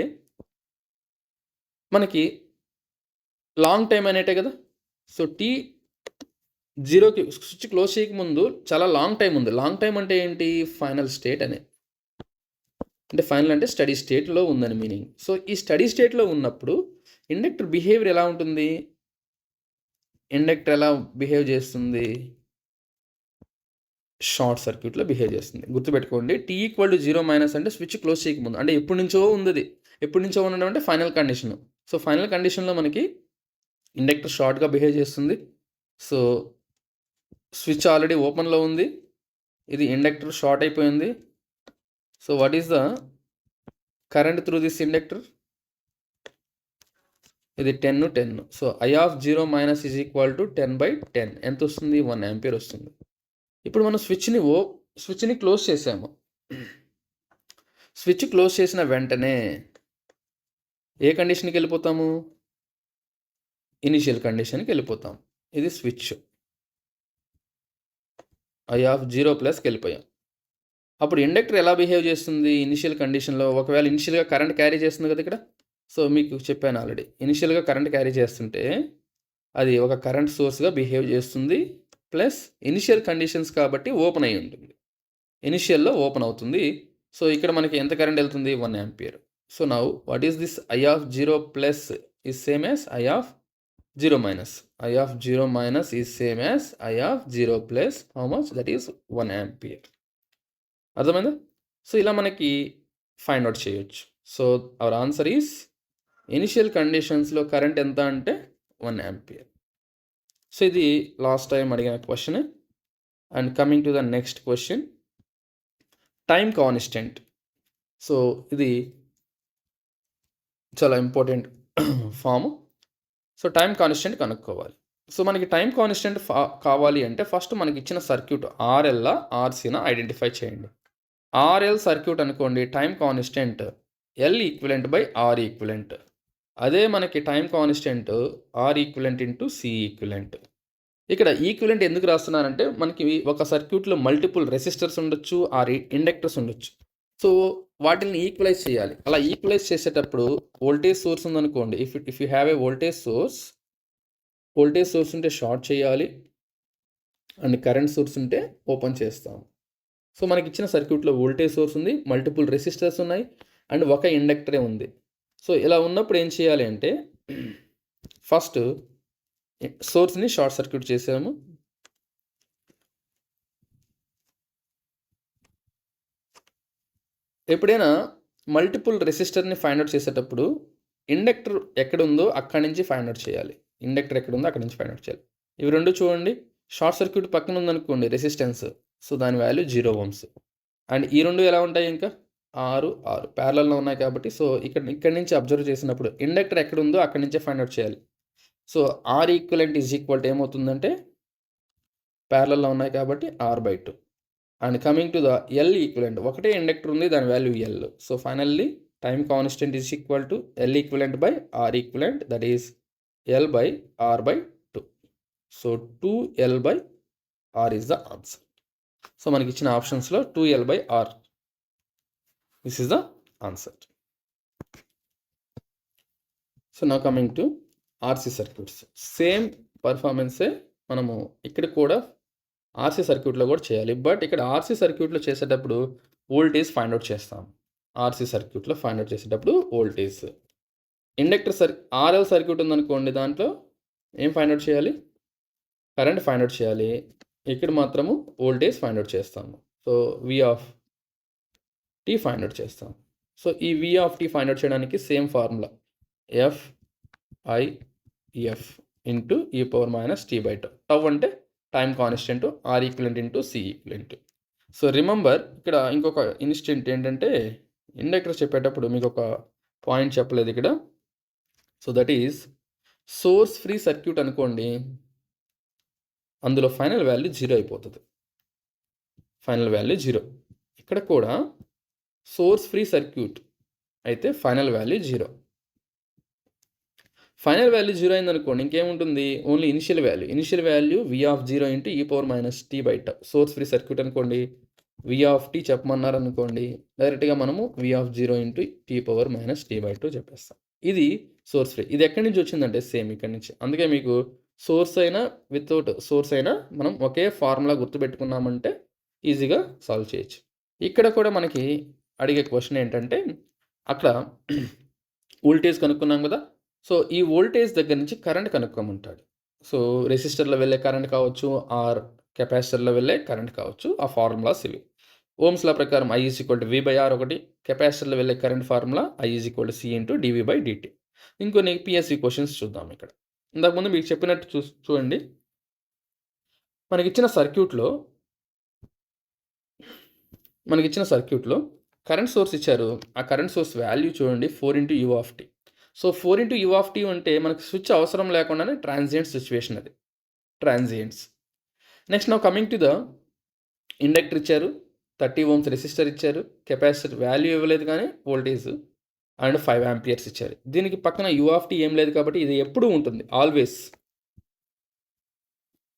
మనకి లాంగ్ టైం అనేటే కదా. సో టీ 0కి స్విచ్ క్లోజ్ చేయకముందు చాలా లాంగ్ టైం ఉంది. లాంగ్ టైం అంటే ఏంటి? ఫైనల్ స్టేట్ అనే, అంటే ఫైనల్ అంటే స్టడీ స్టేట్లో ఉందని మీనింగ్. సో ఈ స్టడీ స్టేట్లో ఉన్నప్పుడు ఇండక్టర్ బిహేవియర్ ఎలా ఉంటుంది? ఇండక్టర్ ఎలా బిహేవ్ చేస్తుంది? షార్ట్ సర్క్యూట్లో బిహేవ్ చేస్తుంది. గుర్తుపెట్టుకోండి, టీ ఈక్వల్ టు 0 మైనస్ అంటే స్విచ్ క్లోజ్ చేయకముందు, అంటే ఎప్పటి నుంచో ఉంది అది. ఎప్పటి నుంచో ఉండడం అంటే ఫైనల్ కండిషన్. సో ఫైనల్ కండిషన్లో మనకి ఇండక్టర్ షార్ట్గా బిహేవ్ చేస్తుంది. సో స్విచ్ ఆల్రెడీ ఓపెన్లో ఉంది, ఇది ఇండక్టర్ షార్ట్ అయిపోయింది. So what is the current through this inductor? ఇది 10. So I of 0 minus is equal to 10/10. ఎంత వస్తుంది? 1 ఆంపియర్ వస్తుంది. ఇప్పుడు మనం స్విచ్ని క్లోజ్ చేసాము. స్విచ్ క్లోజ్ చేసిన వెంటనే ఏ కండిషన్కి వెళ్ళిపోతాము? ఇనిషియల్ కండిషన్కి వెళ్ళిపోతాం. ఇది స్విచ్ I of 0+కి వెళ్ళిపోయాం. అప్పుడు ఇండక్టర్ ఎలా బిహేవ్ చేస్తుంది ఇనిషియల్ కండిషన్లో? ఒకవేళ ఇనిషియల్గా కరెంట్ క్యారీ చేస్తుంది కదా ఇక్కడ. సో మీకు చెప్పాను ఆల్రెడీ, ఇనిషియల్గా కరెంట్ క్యారీ చేస్తుంటే అది ఒక కరెంట్ సోర్స్గా బిహేవ్ చేస్తుంది. ప్లస్ ఇనిషియల్ కండిషన్స్ కాబట్టి ఓపెన్ అయి ఉంటుంది, ఇనిషియల్లో ఓపెన్ అవుతుంది. సో ఇక్కడ మనకి ఎంత కరెంట్ వెళ్తుంది? 1 ampere. So now what is this? I of 0+ is same as I of 0-. I of 0- is same as I of 0+. How much? That is 1 ampere. అర్థమైందా? So ఇలా మనకి ఫైండ్ అవుట్ చేయొచ్చు. So our answer is initial కండిషన్స్లో current ఎంత అంటే 1 ampere. So ఇది last time అడిగిన question. And coming to the next question, time constant. So ఇది చాలా important form. So time constant కనుక్కోవాలి. సో మనకి టైం కాన్స్టెంట్ కావాలి అంటే ఫస్ట్ మనకి ఇచ్చిన సర్క్యూట్ ఆర్ఎల్లా ఆర్సీనా ఐడెంటిఫై చేయండి. ఆర్ఎల్ సర్క్యూట్ అనుకోండి, time constant L equivalent by R equivalent. అదే మనకి time constant R equivalent into C equivalent. ఇక్కడ ఈక్విలెంట్ ఎందుకు రాస్తున్నానంటే మనకి ఒక సర్క్యూట్లో మల్టిపుల్ రెసిస్టర్స్ ఉండొచ్చు, ఆర్ ఇండక్టర్స్ ఉండొచ్చు. సో వాటిని ఈక్వలైజ్ చేయాలి. అలా ఈక్వలైజ్ చేసేటప్పుడు వోల్టేజ్ సోర్స్ ఉందనుకోండి, if you have a voltage source ఉంటే షార్ట్ చేయాలి, అండ్ కరెంట్ సోర్స్ ఉంటే ఓపెన్ చేస్తాం. సో మనకి ఇచ్చిన సర్క్యూట్లో వోల్టేజ్ సోర్స్ ఉంది, మల్టిపుల్ రెసిస్టర్స్ ఉన్నాయి, అండ్ ఒక ఇండక్టరే ఉంది. సో ఇలా ఉన్నప్పుడు ఏం చేయాలి అంటే ఫస్ట్ సోర్స్ని షార్ట్ సర్క్యూట్ చేసాము. ఎప్పుడైనా మల్టిపుల్ రెసిస్టర్ని ఫైండ్ అవుట్ చేసేటప్పుడు ఇండక్టర్ ఎక్కడుందో అక్కడి నుంచి ఫైండ్ అవుట్ చేయాలి. ఇవి రెండు చూడండి, షార్ట్ సర్క్యూట్ పక్కన ఉందనుకోండి రెసిస్టెన్స్, సో దాని వాల్యూ 0 ohms. అండ్ ఈ రెండు ఎలా ఉంటాయి? ఇంకా 6 ప్యారలల్లో ఉన్నాయి కాబట్టి, సో ఇక్కడ నుంచి అబ్జర్వ్ చేసినప్పుడు ఇండక్టర్ ఎక్కడ ఉందో అక్కడి నుంచే ఫైండ్ అవుట్ చేయాలి. So R equivalent is equal to ఏమవుతుందంటే ప్యారలల్లో ఉన్నాయి కాబట్టి R/2. And coming to the L equivalent, ఒకటే ఇండక్టర్ ఉంది, దాని value L. So finally time constant is equal to L equivalent by R equivalent, that is L/R/2. So 2L/R is the answer. So మనకి ఇచ్చిన ఆప్షన్స్లో 2L/R, this is the answer. So now coming to RC circuits. Same పర్ఫార్మెన్సే మనము ఇక్కడ కూడా RC సర్క్యూట్లో కూడా చేయాలి. బట్ ఇక్కడ ఆర్సీ సర్క్యూట్లో చేసేటప్పుడు వోల్టేజ్ ఫైండ్ అవుట్ చేస్తాం. ఆర్సీ సర్క్యూట్లో ఫైండ్ అవుట్ చేసేటప్పుడు వోల్టేజ్. ఇండక్టర్ ఆర్ఎల్ సర్క్యూట్ ఉందనుకోండి, దాంట్లో ఏం ఫైండ్ అవుట్ చేయాలి? కరెంట్ ఫైండ్ అవుట్ చేయాలి. ఇక్కడ మాత్రము వోల్టేజ్ ఫైండ్ అవుట్ చేస్తాము. సో V(t) ఫైండ్ అవుట్ చేస్తాం. సో ఈ V(t) ఫైండ్ అవుట్ చేయడానికి same formula, F(I)F into e⁻t/τ. Tau అంటే time constant, R equivalent into C equivalent. So remember, ఇక్కడ ఇంకొక ఇన్స్టెంట్ ఏంటంటే ఇండక్టర్ చెప్పేటప్పుడు మీకు ఒక పాయింట్ చెప్పలేదు ఇక్కడ. So that is source free circuit అనుకోండి, అందులో ఫైనల్ వాల్యూ 0 అయిపోతుంది. Final value 0. ఇక్కడ కూడా సోర్స్ ఫ్రీ సర్క్యూట్ అయితే ఫైనల్ వాల్యూ 0. ఫైనల్ వాల్యూ 0 అయిందనుకోండి, ఇంకేముంటుంది? Only initial value V(0) into e⁻t/τ. Source free circuit అనుకోండి, V(t) చెప్పమన్నారు అనుకోండి, డైరెక్ట్గా మనము V(0) ఇంటూ e⁻t/2 చెప్పేస్తాం. ఇది సోర్స్ ఫ్రీ. ఇది ఎక్కడి నుంచి వచ్చిందంటే సేమ్ ఇక్కడి నుంచి. అందుకే మీకు సోర్స్ అయినా వితౌట్ సోర్స్ అయినా మనం ఒకే ఫార్ములా గుర్తుపెట్టుకున్నామంటే ఈజీగా సాల్వ్ చేయొచ్చు. ఇక్కడ కూడా మనకి అడిగే క్వశ్చన్ ఏంటంటే, అక్కడ వోల్టేజ్ కనుక్కున్నాం కదా, సో ఈ వోల్టేజ్ దగ్గర నుంచి కరెంట్ కనుక్కోమంటాడు. సో రెసిస్టర్లో వెళ్ళే కరెంట్ కావచ్చు, ఆర్ కెపాసిటర్లో వెళ్ళే కరెంట్ కావచ్చు. ఆ ఫార్ములాస్ ఇవి. ఓమ్స్ లా ప్రకారం I = V/R ఒకటి. కెపాసిటర్లో వెళ్ళే current formula I = C × dV/dt. ఇంకొన్ని PSC క్వశ్చన్స్ చూద్దాం ఇక్కడ. ఇంతకుముందు మీకు చెప్పినట్టు చూడండి. మనకిచ్చిన సర్క్యూట్లో కరెంట్ సోర్స్ ఇచ్చారు. ఆ కరెంట్ సోర్స్ వాల్యూ చూడండి 4 × U(t). సో 4 × U(t) అంటే మనకు స్విచ్ అవసరం లేకుండానే ట్రాన్సియెంట్ సిచ్యువేషన్ అది. Transients. Next now coming to the inductor ఇచ్చారు. 30 ఓమ్స్ రెసిస్టర్ ఇచ్చారు. కెపాసిటర్ వాల్యూ ఇవ్వలేదు కానీ వోల్టేజ్ అండ్ 5 ఆంపియర్స్ ఇచ్చారు. దీనికి పక్కన U(t) ఏం లేదు కాబట్టి ఇది ఎప్పుడూ ఉంటుంది.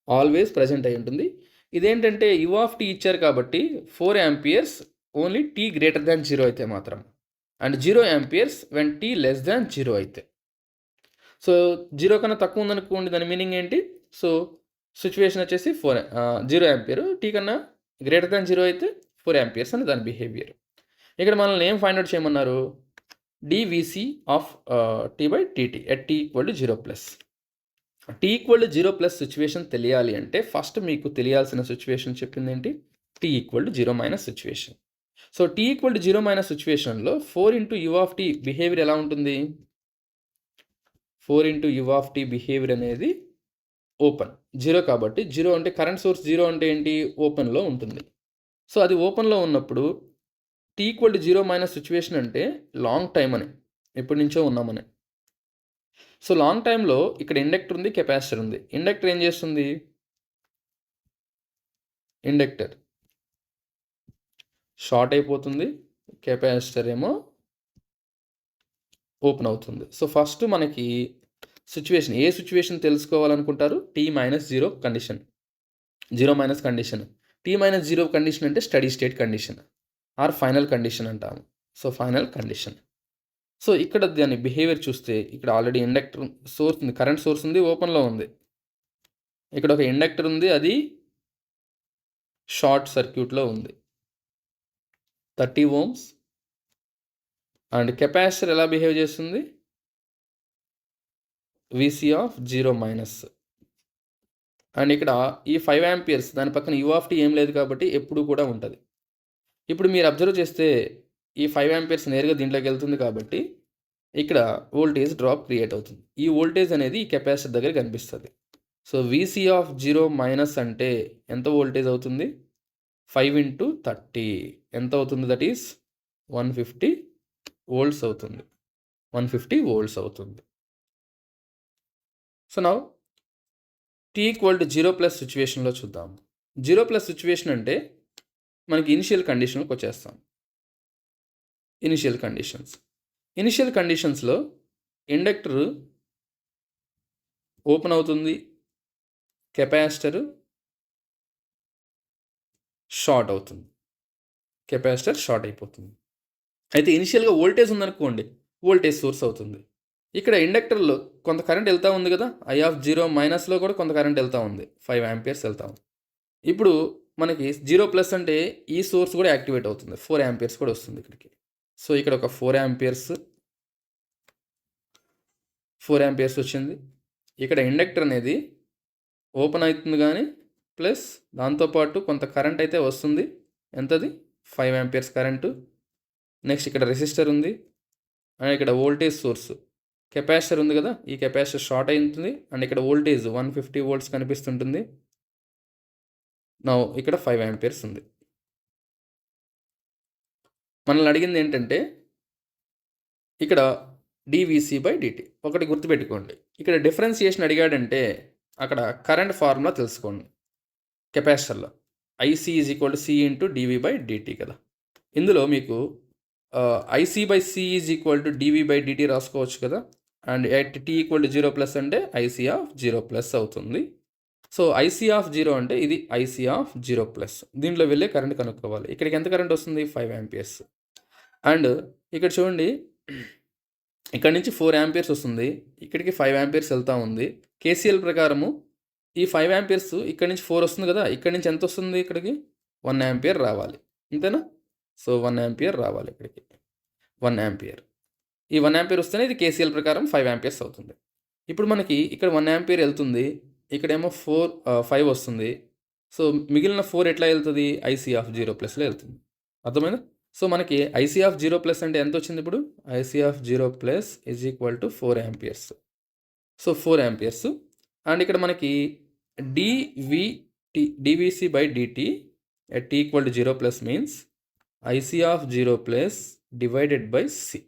ఆల్వేస్ ప్రెజెంట్ అయి ఉంటుంది. ఇదేంటంటే U(t) ఇచ్చారు కాబట్టి 4 ఆంపియర్స్ ఓన్లీ t 0 అయితే మాత్రం, అండ్ 0 ఆంపియర్స్ వెన్ t<0 అయితే. సో 0 కన్నా తక్కువ ఉందనుకోండి, దాని మీనింగ్ ఏంటి? సో సిచ్యువేషన్ వచ్చేసి 0 ఆంపియర్, t కన్నా <0 అయితే 4 ఆంపియర్స్ అని దాని బిహేవియర్. ఇక్కడ మనల్ని ఏం ఫైండ్ అవుట్ చేయమన్నారు? dVc of t/dt at t = 0+. t = 0+ situation తెలియాలి అంటే ఫస్ట్ మీకు తెలియాల్సిన సిచ్యువేషన్ చెప్పింది ఏంటి? t = 0- situation. సో t = 0- సిచ్యువేషన్లో 4 × U(t) బిహేవియర్ ఎలా ఉంటుంది? 4 × U(t) బిహేవియర్ అనేది ఓపెన్ 0 కాబట్టి 0 అంటే కరెంట్ సోర్స్ 0 అంటే ఏంటి? ఓపెన్లో ఉంటుంది. సో అది ఓపెన్లో ఉన్నప్పుడు t = 0- సిచ్యువేషన్ అంటే లాంగ్ టైం అని, ఎప్పటి నుంచో ఉన్నామని. సో లాంగ్ టైంలో ఇక్కడ ఇండక్టర్ ఉంది, కెపాసిటర్ ఉంది. ఇండక్టర్ ఏం చేస్తుంది? ఇండక్టర్ షార్ట్ అయిపోతుంది, కెపాసిటర్ ఏమో ఓపెన్ అవుతుంది. సో ఫస్ట్ మనకి ఏ సిచ్యువేషన్ తెలుసుకోవాలనుకుంటారు? t-0 condition, 0- condition. t-0 condition అంటే steady state condition or final condition అంటాము. So final condition. సో ఇక్కడ దాని బిహేవియర్ చూస్తే ఇక్కడ ఆల్రెడీ ఇండక్టర్ సోర్స్ ఉంది, కరెంట్ సోర్స్ ఉంది, ఓపెన్లో ఉంది. ఇక్కడ ఒక ఇండక్టర్ ఉంది, అది షార్ట్ సర్క్యూట్లో ఉంది, 30 ఓమ్స్. అండ్ కెపాసిటర్ ఎలా బిహేవ్ చేస్తుంది? Vc of 0-. అండ్ ఇక్కడ ఈ 5 ఆంపియర్స్ దాని పక్కన U(t) ఏం లేదు కాబట్టి ఎప్పుడు కూడా ఉంటుంది. ఇప్పుడు మీరు అబ్జర్వ్ చేస్తే ఈ 5 ఆంపియర్స్ నేరుగా దీంట్లోకి వెళ్తుంది కాబట్టి ఇక్కడ వోల్టేజ్ డ్రాప్ క్రియేట్ అవుతుంది. ఈ వోల్టేజ్ అనేది ఈ కెపాసిటర్ దగ్గర కనిపిస్తుంది. సో Vc ఆఫ్ 0- అంటే ఎంత వోల్టేజ్ అవుతుంది? 5 × 30 ఎంత అవుతుంది? దట్ ఈస్ 150 వోల్ట్స్ అవుతుంది. 150 వోల్ట్స్ అవుతుంది. సో నౌ t = 0+ సిచ్యువేషన్లో చూద్దాం. 0+ సిచ్యువేషన్ అంటే మనకి ఇనిషియల్ కండిషన్కి వచ్చేస్తాం. ఇనిషియల్ కండిషన్స్లో ఇండక్టర్ ఓపెన్ అవుతుంది, కెపాసిటర్ షార్ట్ అవుతుంది, కెపాసిటర్ షార్ట్ అయిపోతుంది. అయితే ఇనిషియల్గా వోల్టేజ్ ఉందనుకోండి, వోల్టేజ్ సోర్స్ అవుతుంది. ఇక్కడ ఇండక్టర్లో కొంత కరెంట్ వెళ్తూ ఉంది కదా, I(0-లో కూడా కొంత కరెంట్ వెళ్తూ ఉంది, 5 ఆంపియర్స్ వెళ్తా ఉంది. ఇప్పుడు మనకి 0+ అంటే ఈ సోర్స్ కూడా యాక్టివేట్ అవుతుంది, 4 ఆంపియర్స్ కూడా వస్తుంది ఇక్కడికి. సో ఇక్కడ ఒక 4 ఆంపియర్స్ వచ్చింది. ఇక్కడ ఇండక్టర్ అనేది ఓపెన్ అవుతుంది కానీ ప్లస్ దాంతోపాటు కొంత కరెంట్ అయితే వస్తుంది. ఎంతది? 5 ఆంపియర్స్ కరెంటు. నెక్స్ట్ ఇక్కడ రెసిస్టర్ ఉంది, అండ్ ఇక్కడ వోల్టేజ్ సోర్స్ కెపాసిటర్ ఉంది కదా, ఈ కెపాసిటర్ షార్ట్ అవుతుంది. అండ్ ఇక్కడ వోల్టేజ్ 150 వోల్ట్స్ కనిపిస్తుంటుంది. నా ఇక్కడ 5 ఆంపియర్స్ ఉంది. మనల్ని అడిగింది ఏంటంటే ఇక్కడ dVc/dt. ఒకటి గుర్తుపెట్టుకోండి, ఇక్కడ డిఫరెన్సియేషన్ అడిగాడంటే అక్కడ కరెంట్ ఫార్ములా తెలుసుకోండి. కెపాసిటర్లో IC = C × dV/dt కదా. ఇందులో మీకు IC/C = dV/dt రాసుకోవచ్చు కదా. అండ్ at t = 0+ అంటే IC ఆఫ్ 0+ అవుతుంది. సో IC ఆఫ్ 0 అంటే ఇది IC ఆఫ్ 0+. దీంట్లో వెళ్ళే కరెంట్ కనుక్కోవాలి. ఇక్కడికి ఎంత కరెంట్ వస్తుంది? 5 ఆంపియర్స్. అండ్ ఇక్కడ చూడండి, ఇక్కడ నుంచి 4 ఆంపియర్స్ వస్తుంది, ఇక్కడికి 5 ఆంపియర్స్ వెళ్తూ ఉంది. KCL ప్రకారము ఈ 5 ఆంపియర్స్ ఇక్కడ నుంచి 4 వస్తుంది కదా, ఇక్కడ నుంచి ఎంత వస్తుంది? ఇక్కడికి 1 ఆంపియర్ రావాలి, అంతేనా? సో 1 ఆంపియర్ రావాలి ఇక్కడికి, 1 ఆంపియర్. ఈ 1 ఆంపియర్ వస్తేనే ఇది KCL ప్రకారం 5 ఆంపియర్స్ అవుతుంది. ఇప్పుడు మనకి ఇక్కడ 1 ఆంపియర్ వెళ్తుంది, ఇక్కడేమో 5 వస్తుంది. సో మిగిలిన 4 ఎట్లా వెళ్తుంది? ఐసీ ఆఫ్ 0 ప్లస్లో వెళ్తుంది. అర్థమైందా? సో మనకి ఐసీ ఆఫ్ 0 ప్లస్ అంటే ఎంత వచ్చింది ఇప్పుడు? IC of 0 plus is equal to 4 amperes. So 4 amperes. And ఇక్కడ మనకి DVC by DT at T equal to 0 plus means IC of 0 plus divided by C.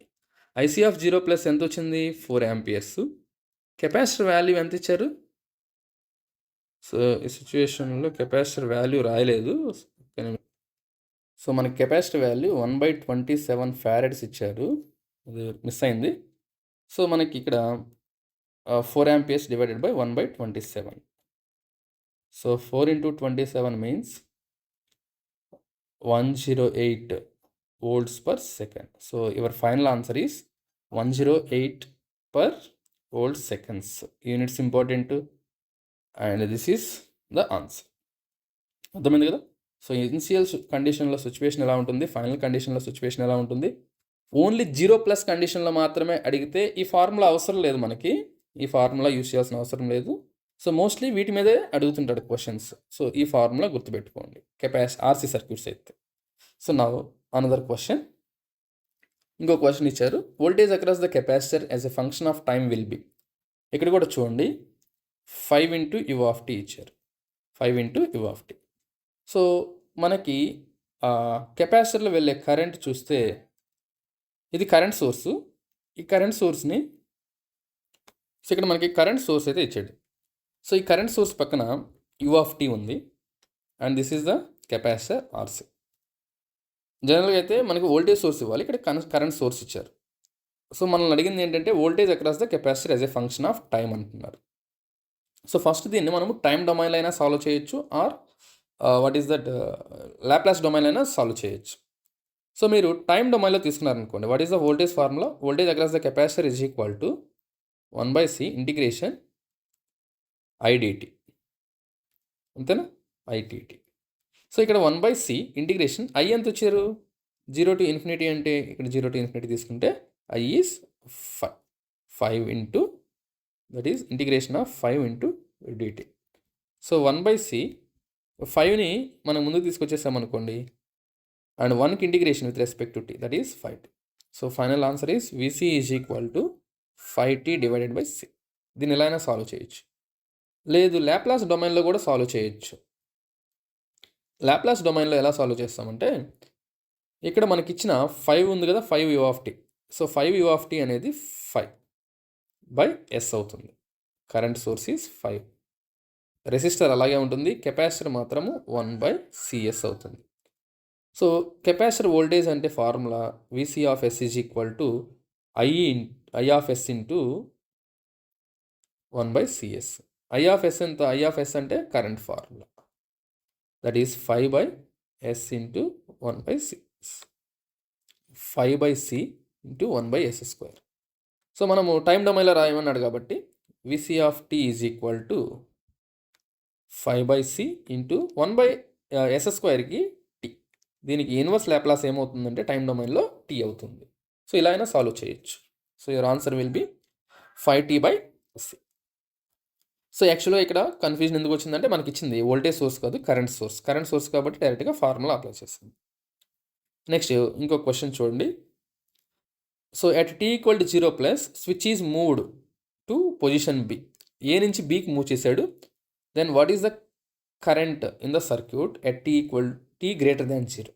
IC of 0 plus ఎంత వచ్చింది? 4 amperes. Capacitor value ఎంత ఇచ్చారు? So ఈ సిచ్యువేషన్లో capacitor value రాయలేదు. So మనకి కెపాసిటర్ వాల్యూ 1/27 ఫారెడ్స్ ఇచ్చారు, అది మిస్ అయింది. సో మనకి ఇక్కడ 4 amperes divided by 1/27. So 4 into 27 means 108 volts per second. So your final answer is 108 per volt seconds. Units important, and this is the answer. అర్థమైంది కదా? So initial కండిషన్లో situation ఎలా ఉంటుంది, ఫైనల్ కండిషన్లో సిచ్యువేషన్ ఎలా ఉంటుంది. ఓన్లీ 0+ కండిషన్లో మాత్రమే అడిగితే ఈ ఫార్ములా అవసరం లేదు, మనకి ఈ ఫార్ములా యూస్ చేయాల్సిన అవసరం లేదు. సో మోస్ట్లీ వీటి మీదే అడుగుతుంటాడు క్వశ్చన్స్. సో ఈ ఫార్ములా గుర్తుపెట్టుకోండి ఆర్సీ సర్క్యూట్స్ అయితే. సో నా అనదర్ క్వశ్చన్, ఇంకో క్వశ్చన్ ఇచ్చారు. Voltage across the capacitor as a function of time will be. ఇక్కడ కూడా చూడండి 5 into u of t ఇచ్చారు, 5 into u of t. So మనకి కెపాసిటర్లో వెళ్ళే కరెంట్ చూస్తే ఇది కరెంట్ సోర్సు. ఈ కరెంట్ సోర్స్ని సో ఇక్కడ మనకి కరెంట్ సోర్స్ అయితే ఇచ్చాడు. సో ఈ కరెంట్ సోర్స్ పక్కన u of t ఉంది, and this is the capacitor RC. జనరల్గా అయితే మనకి వోల్టేజ్ సోర్స్ ఇవ్వాలి, ఇక్కడ కరెంట్ సోర్స్ ఇచ్చారు. సో మనల్ని అడిగింది ఏంటంటే voltage across the capacitor as a function of time అంటున్నారు. సో ఫస్ట్ దీన్ని మనము టైం డొమైన్లో అయినా సాల్వ్ చేయొచ్చు, or what is that Laplace domain అయినా సాల్వ్ చేయొచ్చు. సో మీరు టైం డొమైన్లో తీసుకున్నారనుకోండి, what is the voltage formula? Voltage across the capacitor is equal to 1/c integration IDT, అంతేనా? ఐటీటీ. సో ఇక్కడ 1/c ఇంటిగ్రేషన్ ఐ ఎంత వచ్చారు? 0 to infinity అంటే ఇక్కడ 0 to infinity తీసుకుంటే I is 5 into that is integration of 5 into dt. So 1/c 5ని మనం ముందుకు తీసుకొచ్చేసామనుకోండి, అండ్ 1కి integration with respect to t, that is 5t. So final answer is vc is equal to 5t divided by c. దీన్ని ఎలా అయినా solve చేయొచ్చు, లేదు Laplace డొమైన్లో కూడా సాల్వ్ చేయొచ్చు. లాప్లాస్ డొమైన్లో ఎలా సాల్వ్ చేస్తామంటే, ఇక్కడ మనకి ఇచ్చిన 5 ఉంది కదా, 5 u of t. So 5 u of t అనేది 5/s అవుతుంది. కరెంట్ సోర్స్ ఈజ్ 5, రెసిస్టర్ అలాగే ఉంటుంది, కెపాసిటర్ మాత్రము 1/cs అవుతుంది. సో కెపాసిటర్ వోల్టేజ్ అంటే formula vc of s is equal to i of s into 1/cs. i of s ఎంత? i of s అంటే current formula, that is 5/s into 1/cs, 5/c into 1/s². So మనము time డొమైన్లో రాయమన్నాడు కాబట్టి vc of t is equal to 5/c into 1/s²కి t. దీనికి inverse Laplace ఏమవుతుందంటే time డొమైన్లో t అవుతుంది. సో ఇలా అయినా సాల్వ్ చేయొచ్చు. So your answer will be 5t/c. So యాక్చువల్గా ఇక్కడ కన్ఫ్యూజన్ ఎందుకు వచ్చిందంటే మనకి ఇచ్చింది వోల్టేజ్ సోర్స్ కాదు, కరెంట్ సోర్స్. కరెంట్ సోర్స్ కాబట్టి డైరెక్ట్గా ఫార్ములా అప్లై చేస్తుంది. నెక్స్ట్ ఇంకో క్వశ్చన్ చూడండి. So at t equal to 0 plus switch is moved to position B. A నుంచి బీకి మూవ్ చేశాడు. Then what is the current in the circuit at t equal t greater than 0.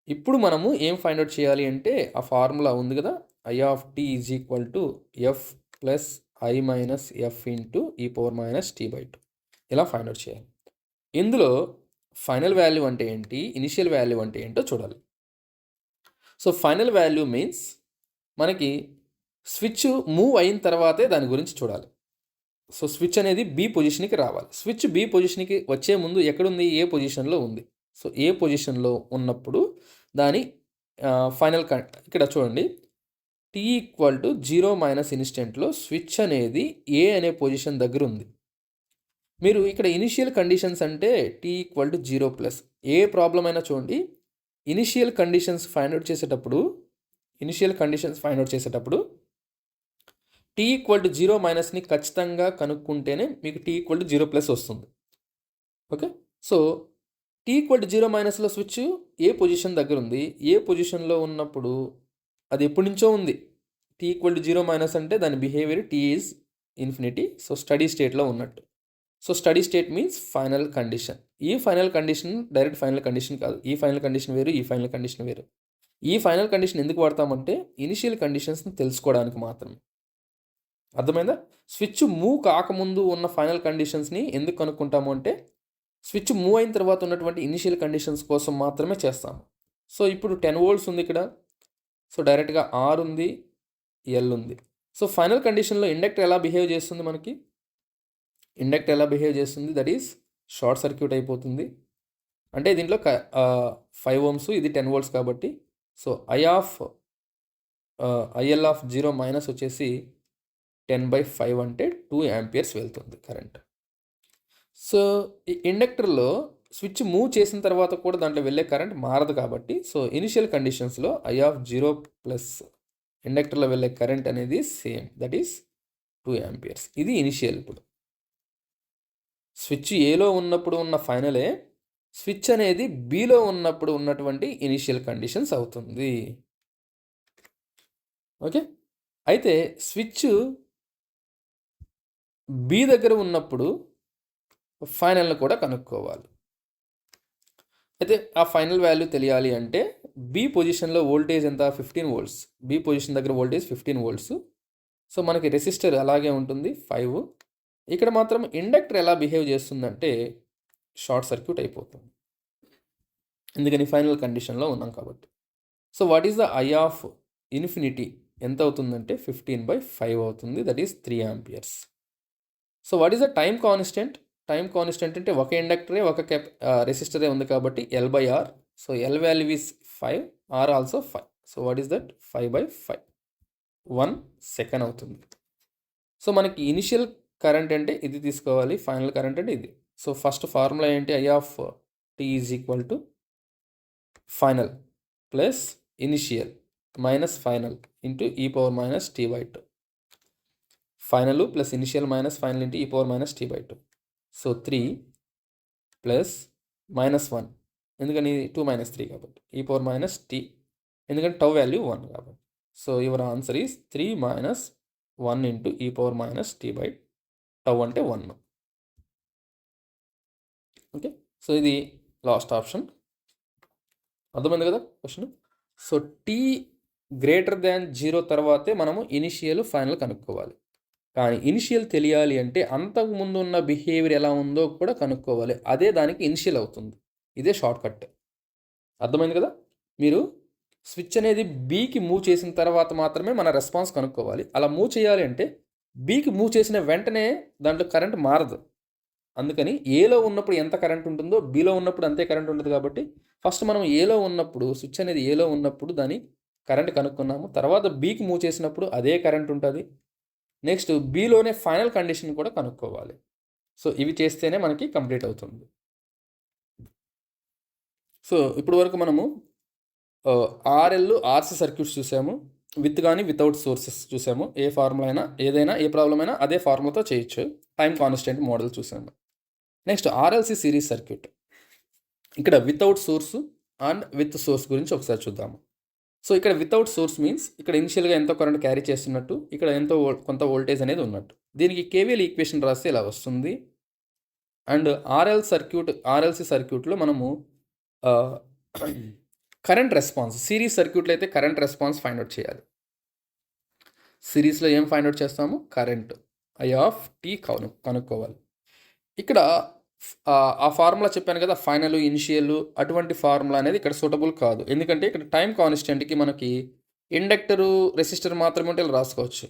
ఇప్పుడు మనము ఏం find out చేయాలి అంటే ఆ ఫార్ములా ఉంది కదా, i of t is equal to f plus i minus f into e⁻t/2. ఇలా ఫైండ్ అవుట్ చేయాలి. ఇందులో ఫైనల్ వాల్యూ అంటే ఏంటి, ఇనిషియల్ వాల్యూ అంటే ఏంటో చూడాలి. సో ఫైనల్ వాల్యూ మీన్స్ మనకి స్విచ్ మూవ్ అయిన తర్వాతే దాని గురించి చూడాలి. సో స్విచ్ అనేది బి పొజిషన్కి రావాలి. స్విచ్ బి పొజిషన్కి వచ్చే ముందు ఎక్కడుంది? ఏ పొజిషన్లో ఉంది. సో ఏ పొజిషన్లో ఉన్నప్పుడు దాని ఫైనల్ ఇక్కడ చూడండి, t ఈక్వల్ టు 0 ఇన్స్టెంట్లో స్విచ్ అనేది ఏ అనే పొజిషన్ దగ్గర ఉంది. మీరు ఇక్కడ ఇనిషియల్ కండిషన్స్ అంటే t ఈక్వల్ టు 0 ప్లస్. ఏ ప్రాబ్లం అయినా చూడండి, ఇనిషియల్ కండిషన్స్ ఫైండ్ అవుట్ చేసేటప్పుడు t ఈక్వల్ టు 0 మైనస్ని ఖచ్చితంగా కనుక్కుంటేనే మీకు t ఈక్వల్ టు 0 ప్లస్ వస్తుంది. Okay, so T equal to 0 మైనస్లో స్విచ్ ఏ పొజిషన్ దగ్గర ఉంది, ఏ పొజిషన్లో ఉన్నప్పుడు అది ఎప్పటి నుంచో ఉంది. టీ ఈక్వల్ టు 0 మైనస్ అంటే దాని behaviour T is infinity. So steady స్టేట్లో ఉన్నట్టు. So steady state means final condition. ఈ final condition direct final condition కాదు. ఈ ఫైనల్ కండిషన్ వేరు, ఈ ఫైనల్ కండిషన్ వేరు. ఈ ఫైనల్ కండిషన్ ఎందుకు వాడతామంటే ఇనిషియల్ కండిషన్స్ని తెలుసుకోవడానికి మాత్రమే. అర్థమైందా? స్విచ్ మూవ్ కాకముందు ఉన్న ఫైనల్ కండిషన్స్ని ఎందుకు కనుక్కుంటాము అంటే స్విచ్ మూవ్ అయిన తర్వాత ఉన్నటువంటి ఇనిషియల్ కండిషన్స్ కోసం మాత్రమే చేస్తాము. సో ఇప్పుడు 10 volts ఉంది ఇక్కడ. సో డైరెక్ట్గా ఆర్ ఉంది, ఎల్ ఉంది. సో ఫైనల్ కండిషన్లో ఇండక్టర్ ఎలా బిహేవ్ చేస్తుంది మనకి? ఇండక్టర్ ఎలా బిహేవ్ చేస్తుంది? దట్ ఈస్ షార్ట్ సర్క్యూట్ అయిపోతుంది. అంటే దీంట్లో 5 ohms, ఇది 10 volts కాబట్టి సో ఐఎల్ ఆఫ్ 0 మైనస్ వచ్చేసి 10/5 అంటే 2 amperes వెళ్తుంది కరెంట్. సో ఈ ఇండక్టర్లో స్విచ్ మూవ్ చేసిన తర్వాత కూడా దాంట్లో వెళ్ళే కరెంట్ మారదు కాబట్టి సో ఇనిషియల్ కండిషన్స్లో I0 ప్లస్ ఇండక్టర్లో వెళ్ళే కరెంట్ అనేది సేమ్, దట్ ఈస్ 2 amperes. ఇది ఇనిషియల్. ఇప్పుడు స్విచ్ ఏలో ఉన్నప్పుడు ఉన్న ఫైనలే స్విచ్ అనేది బిలో ఉన్నప్పుడు ఉన్నటువంటి ఇనిషియల్ కండిషన్స్ అవుతుంది. ఓకే, అయితే స్విచ్ బి దగ్గర ఉన్నప్పుడు ఫైనల్ని కూడా కనుక్కోవాలి. అయితే ఆ ఫైనల్ వాల్యూ తెలియాలి అంటే బి పొజిషన్లో వోల్టేజ్ ఎంత? 15 volts. బి పొజిషన్ దగ్గర వోల్టేజ్ 15 volts. సో మనకి రెసిస్టర్ అలాగే ఉంటుంది 5. ఇక్కడ మాత్రం ఇండక్టర్ ఎలా బిహేవ్ చేస్తుందంటే షార్ట్ సర్క్యూట్ అయిపోతుంది. ఎందుకని? ఫైనల్ కండిషన్లో ఉన్నాం కాబట్టి. So what is the I of infinity ఎంత అవుతుందంటే 15/5 అవుతుంది, that is 3 amperes. So what is the time constant? Time constant అంటే ఒక ఇండక్టరే ఒక రెసిస్టరే ఉంది కాబట్టి L/R. So L value is 5, R also 5. So what is that? 5/5, 1 second అవుతుంది. సో మనకి ఇనిషియల్ కరెంట్ అంటే ఇది తీసుకోవాలి, ఫైనల్ కరెంట్ అంటే ఇది. సో ఫస్ట్ ఫార్ములా ఏంటి? I of T is equal to final plus initial minus final into e⁻t/2. Final plus initial minus final into e⁻t/2. So 3 plus -1 ఎందుకని 2 - 3 కాబట్టి e⁻t, ఎందుకంటే టౌ వాల్యూ 1 కాబట్టి. So your answer is 3 - 1 into e⁻t/2 అంటే 1. Okay, so ఇది last option. అర్థమైంది కదా question? So tea >0 తర్వాతే మనము ఇనిషియల్ ఫైనల్ కనుక్కోవాలి. కానీ ఇనిషియల్ తెలియాలి అంటే అంతకుముందు ఉన్న బిహేవియర్ ఎలా ఉందో కూడా కనుక్కోవాలి. అదే దానికి ఇనిషియల్ అవుతుంది. ఇదే షార్ట్ కట్. అర్థమైంది కదా? మీరు స్విచ్ అనేది బీకి మూవ్ చేసిన తర్వాత మాత్రమే మన రెస్పాన్స్ కనుక్కోవాలి. అలా మూవ్ చేయాలి అంటే బీకి మూవ్ చేసిన వెంటనే దాంట్లో కరెంట్ మారదు. అందుకని ఏలో ఉన్నప్పుడు ఎంత కరెంట్ ఉంటుందో బీలో ఉన్నప్పుడు అంతే కరెంట్ ఉంటుంది కాబట్టి ఫస్ట్ మనం ఏలో ఉన్నప్పుడు స్విచ్ అనేది ఏలో ఉన్నప్పుడు దాని కరెంట్ కనుక్కున్నాము. తర్వాత బీకి మూవ్ చేసినప్పుడు అదే కరెంట్ ఉంటుంది. నెక్స్ట్ బీలోనే ఫైనల్ కండిషన్ కూడా కనుక్కోవాలి. సో ఇవి చేస్తేనే మనకి కంప్లీట్ అవుతుంది. సో ఇప్పుడు వరకు మనము ఆర్ఎల్ ఆర్సీ సర్క్యూట్స్ చూసాము. విత్ కానీ వితౌట్ సోర్సెస్ చూసాము. ఏ ఫార్ములా అయినా ఏదైనా ఏ ప్రాబ్లం అయినా అదే ఫార్ములాతో చేయొచ్చు. టైం కాన్స్టెంట్ మోడల్ చూసాము. Next RLC series circuit. ఇక్కడ without source and with source గురించి ఒకసారి చూద్దాము. సో ఇక్కడ వితౌట్ సోర్స్ మీన్స్ ఇక్కడ ఇనిషియల్గా ఎంతో కరెంట్ క్యారీ చేస్తున్నట్టు, ఇక్కడ ఎంతో కొంత వోల్టేజ్ అనేది ఉన్నట్టు. దీనికి కేవీఎల్ ఈక్వేషన్ రాస్తే ఇలా వస్తుంది. అండ్ ఆర్ఎల్సీ సర్క్యూట్లో మనము కరెంట్ రెస్పాన్స్, సిరీస్ సర్క్యూట్లో అయితే కరెంట్ రెస్పాన్స్ ఫైండ్ అవుట్ చేయాలి. సిరీస్లో ఏం ఫైండ్ అవుట్ చేస్తాము? కరెంట్ ఐ ఆఫ్ టీ కనుక్కోవాలి. ఇక్కడ ఆ ఫార్ములా చెప్పాను కదా, ఫైనల్ ఇనిషియల్, అటువంటి ఫార్ములా అనేది ఇక్కడ సూటబుల్ కాదు. ఎందుకంటే ఇక్కడ టైం కాన్స్టెంట్కి మనకి ఇండక్టరు రెసిస్టర్ మాత్రమే ఉంటే ఇలా రాసుకోవచ్చు,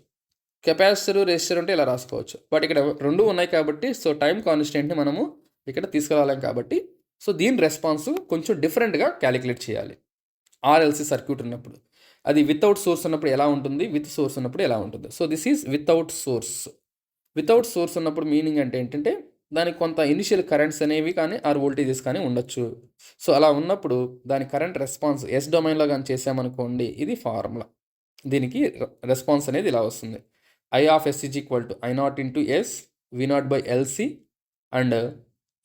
కెపాసిటర్ రెసిస్టర్ ఉంటే ఇలా రాసుకోవచ్చు. బట్ ఇక్కడ రెండు ఉన్నాయి కాబట్టి సో టైం కాన్స్టెంట్ని మనము ఇక్కడ తీసుకురాలేం కాబట్టి సో దీని రెస్పాన్స్ కొంచెం డిఫరెంట్గా క్యాలిక్యులేట్ చేయాలి. ఆర్ఎల్సీ సర్క్యూట్ ఉన్నప్పుడు అది వితౌట్ సోర్స్ ఉన్నప్పుడు ఎలా ఉంటుంది, విత్ సోర్స్ ఉన్నప్పుడు ఎలా ఉంటుంది. So this is without source. Without source ఉన్నప్పుడు మీనింగ్ అంటే ఏంటంటే దానికి కొంత ఇనిషియల్ కరెంట్స్ అనేవి కానీ ఆర్ వోల్టేజెస్ కానీ ఉండొచ్చు. సో అలా ఉన్నప్పుడు దాని కరెంట్ రెస్పాన్స్ ఎస్ డొమైన్లో కానీ చేసామనుకోండి, ఇది ఫార్ములా. దీనికి రెస్పాన్స్ అనేది ఇలా వస్తుంది. I of S is equal to I0 into S V0 by LC and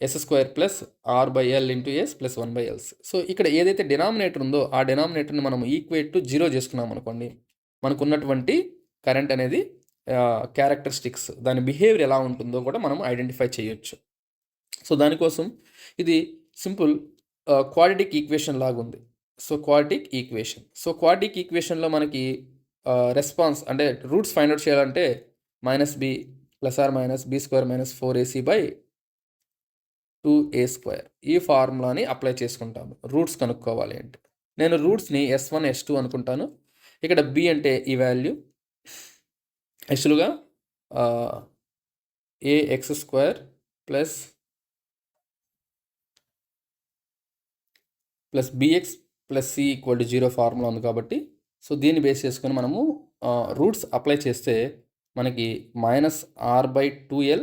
S square plus R by L into S plus 1/s. So ఇక్కడ ఏదైతే డినామినేటర్ ఉందో ఆ డినామినేటర్ని మనం ఈక్వేట్ టు 0 చేసుకున్నాం అనుకోండి, మనకున్నటువంటి కరెంట్ అనేది క్యారెక్టరిస్టిక్స్, దాని బిహేవియర్ ఎలా ఉంటుందో కూడా మనం ఐడెంటిఫై చేయొచ్చు. సో దానికోసం ఇది సింపుల్ క్వాడ్రాటిక్ ఈక్వేషన్ లాగుంది. సో క్వాడ్రాటిక్ ఈక్వేషన్లో మనకి రెస్పాన్స్ అంటే రూట్స్ ఫైండ్ అవుట్ చేయాలంటే -b plus or minus b² - 4ac by 2a², ఈ ఫార్ములాని అప్లై చేసుకుంటాము రూట్స్ కనుక్కోవాలి అంటే. నేను రూట్స్ని S1 S2 అనుకుంటాను. ఇక్కడ b అంటే ఈ వాల్యూ, యాక్చువల్గా ax² plus bx plus c = 0 formula ఉంది కాబట్టి, సో దీన్ని బేస్ చేసుకొని మనము రూట్స్ అప్లై చేస్తే మనకి -r/2l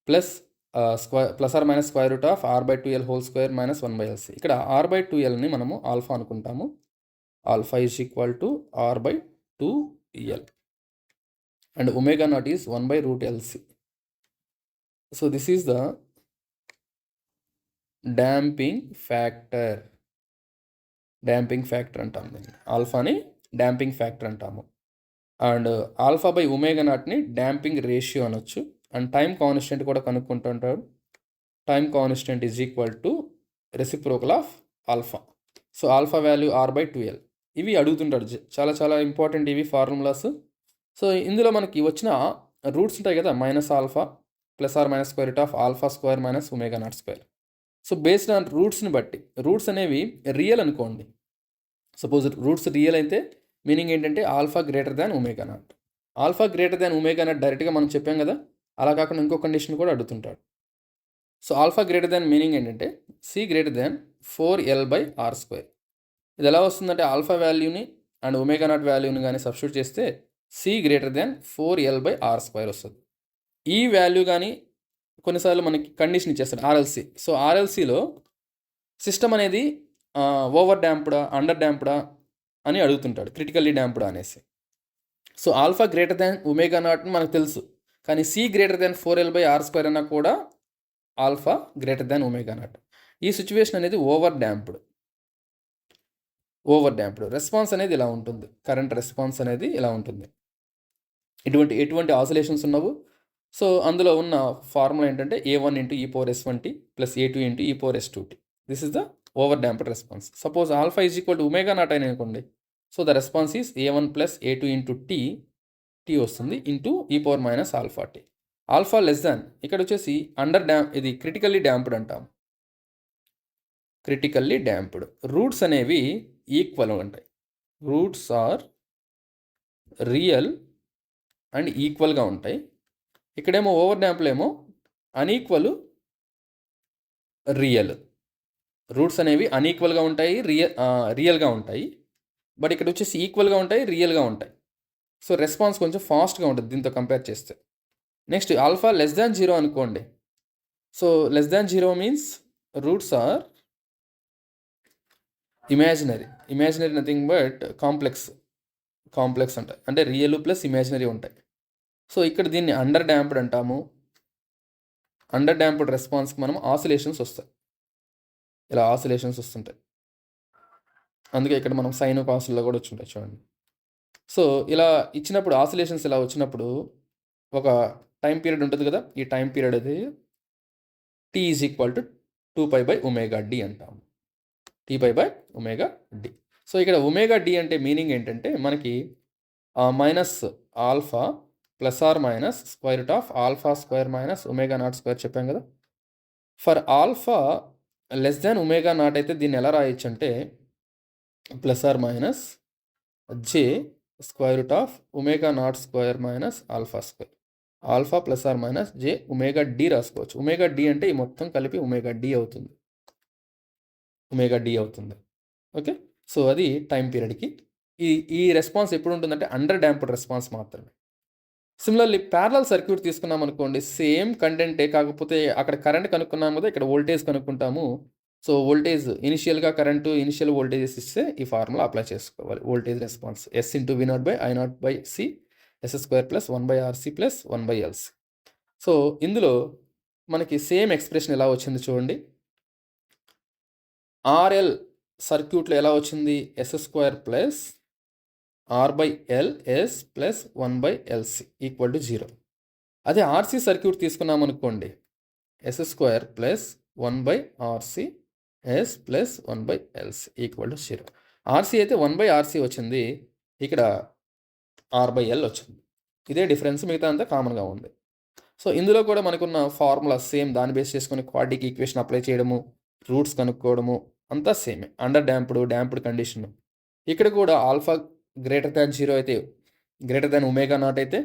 plus plus or minus square root of r/2l whole square minus 1/lc. ఇక్కడ r/2lని మనము ఆల్ఫా అనుకుంటాము. Alpha is equal to r/2l and omega naught is 1/√LC. So this is the damping factor అంటాము దీన్ని. ఆల్ఫాని damping factor అంటాము. And alpha by omega నాట్ని damping ratio అనొచ్చు. అండ్ టైం కాన్స్టెంట్ కూడా కనుక్కుంటుంటారు. Time constant is equal to reciprocal of alpha. So alpha value r/2l. ఇవి అడుగుతుంటాడు, చాలా చాలా ఇంపార్టెంట్ ఇవి ఫార్ములాస్. సో ఇందులో మనకి వచ్చిన రూట్స్ ఉంటాయి కదా, -α plus or minus square root of α² minus ω02. So based on రూట్స్ని బట్టి, రూట్స్ అనేవి రియల్ అనుకోండి. సపోజ్ రూట్స్ రియల్ అయితే మీనింగ్ ఏంటంటే alpha greater than ω0. Alpha greater than ω0 డైరెక్ట్గా మనం చెప్పాం కదా, అలా కాకుండా ఇంకో కండిషన్ కూడా అడుగుతుంటాడు. So alpha greater than meaning ఏంటంటే c గ్రేటర్ దాన్ 4l/r². ఇది ఎలా వస్తుందంటే ఆల్ఫా వాల్యూని అండ్ ω0 వాల్యూని కానీ సబ్స్టిట్యూట్ చేస్తే c గ్రేటర్ దాన్ 4l/r² వస్తుంది. ఈ వాల్యూ కానీ కొన్నిసార్లు మనకి కండిషన్ ఇచ్చేస్తాడు RLC. సో RLCలో సిస్టమ్ అనేది ఓవర్ డ్యాంప్డా అండర్ డ్యాంప్డా అని అడుగుతుంటాడు, క్రిటికల్లీ డ్యాంప్డా అనేసి. సో ఆల్ఫా గ్రేటర్ దాన్ ω0 మనకు తెలుసు, కానీ c గ్రేటర్ దాన్ 4l/r² అన్నా కూడా ఆల్ఫా గ్రేటర్ దాన్ ω0. ఈ సిచ్యువేషన్ అనేది ఓవర్ డ్యాంప్డ్. రెస్పాన్స్ అనేది ఇలా ఉంటుంది, కరెంట్ రెస్పాన్స్ అనేది ఇలా ఉంటుంది. ఎటువంటి ఆసిలేషన్స్ ఉన్నవు. సో అందులో ఉన్న ఫార్ములా ఏంటంటే a1 × e⁻s1t plus a2 × e⁻s2t. This is the over damped response. Suppose alpha is equal to ω0 అని అనుకోండి. So the response is a1 plus a2 × t వస్తుంది into e⁻−αt. Alpha less than, ఇక్కడ వచ్చేసి under damp, ఇది critically damped అంటాం. Roots అనేవి equal ఉంటాయి. Roots are real and ఈక్వల్గా ఉంటాయి. ఇక్కడేమో ఓవర్ డ్యాంప్లో ఏమో అన్ఈక్వల్ రియల్. రూట్స్ అనేవి అన్ఈక్వల్గా ఉంటాయి, రియల్గా ఉంటాయి. బట్ ఇక్కడ వచ్చేసి ఈక్వల్గా ఉంటాయి, రియల్గా ఉంటాయి. సో రెస్పాన్స్ కొంచెం ఫాస్ట్గా ఉంటుంది దీంతో కంపేర్ చేస్తే. నెక్స్ట్ ఆల్ఫా లెస్ దాన్ 0 అనుకోండి. So less than 0 means roots are imaginary nothing but complex ఉంటాయి, అంటే రియల్ ప్లస్ ఇమాజినరీ ఉంటాయి. సో ఇక్కడ దీన్ని అండర్ డ్యాంప్డ్ అంటాము. అండర్ డ్యాంప్డ్ రెస్పాన్స్కి మనం ఆసిలేషన్స్ వస్తాయి, ఇలా ఆసిలేషన్స్ వస్తుంటాయి. అందుకే ఇక్కడ మనం సైన్ కాసుల్లో కూడా వచ్చుంటాయి చూడండి. సో ఇలా ఇచ్చినప్పుడు ఆసిలేషన్స్ ఇలా వచ్చినప్పుడు ఒక టైం పీరియడ్ ఉంటుంది కదా, ఈ టైం పీరియడ్ అది t is equal to 2π/ωd అంటాము. t/ωd. సో ఇక్కడ ωd అంటే మీనింగ్ ఏంటంటే మనకి -α plus or minus square root of α² minus ω02 చెప్పాం కదా. ఫర్ ఆల్ఫా లెస్ దాన్ ω0 అయితే దీన్ని ఎలా రాయొచ్చు అంటే plus or minus j square root of ω02 minus α². Alpha plus or minus j ωd రాసుకోవచ్చు. ωd అంటే ఈ మొత్తం కలిపి ωd అవుతుంది. ఓకే, సో అది టైం పీరియడ్కి. ఈ రెస్పాన్స్ ఎప్పుడు ఉంటుందంటే అండర్ డ్యాంప్డ్ రెస్పాన్స్ మాత్రమే. సిమిలర్లీ ప్యారలల్ సర్క్యూట్ తీసుకున్నాం అనుకోండి, సేమ్ కంటెంటే, కాకపోతే అక్కడ కరెంట్ కనుక్కున్నాం కదా, ఇక్కడ వోల్టేజ్ కనుక్కుంటాము. సో వోల్టేజ్ ఇనిషియల్గా కరెంటు ఇనిషియల్ వోల్టేజెస్ ఇస్తే ఈ ఫార్ములా అప్లై చేసుకోవాలి. Voltage response S × V0/I0/C S² + 1/RC + 1/LC. So ఇందులో మనకి సేమ్ ఎక్స్ప్రెషన్ ఎలా వచ్చింది చూడండి. ఆర్ఎల్ సర్క్యూట్లో ఎలా వచ్చింది? S² plus R/L/S plus 1/LC equal to 0. అదే RC సర్క్యూట్ తీసుకున్నాం అనుకోండి, S² plus 1/RC S plus 1/LC equal to 0. RC అయితే 1/RC వచ్చింది, ఇక్కడ R/L వచ్చింది. ఇదే డిఫరెన్స్, మిగతా అంతా కామన్గా ఉంది. సో ఇందులో కూడా మనకున్న ఫార్ములా సేమ్, దాన్ని బేస్ చేసుకొని క్వాడ్రాటిక్ ఈక్వేషన్ అప్లై చేయడము, రూట్స్ కనుక్కోవడము అంతా సేమే. Under damped condition. ఇక్కడ కూడా ఆల్ఫా గ్రేటర్ దాన్ 0 అయితే, గ్రేటర్ దాన్ ω0 అయితే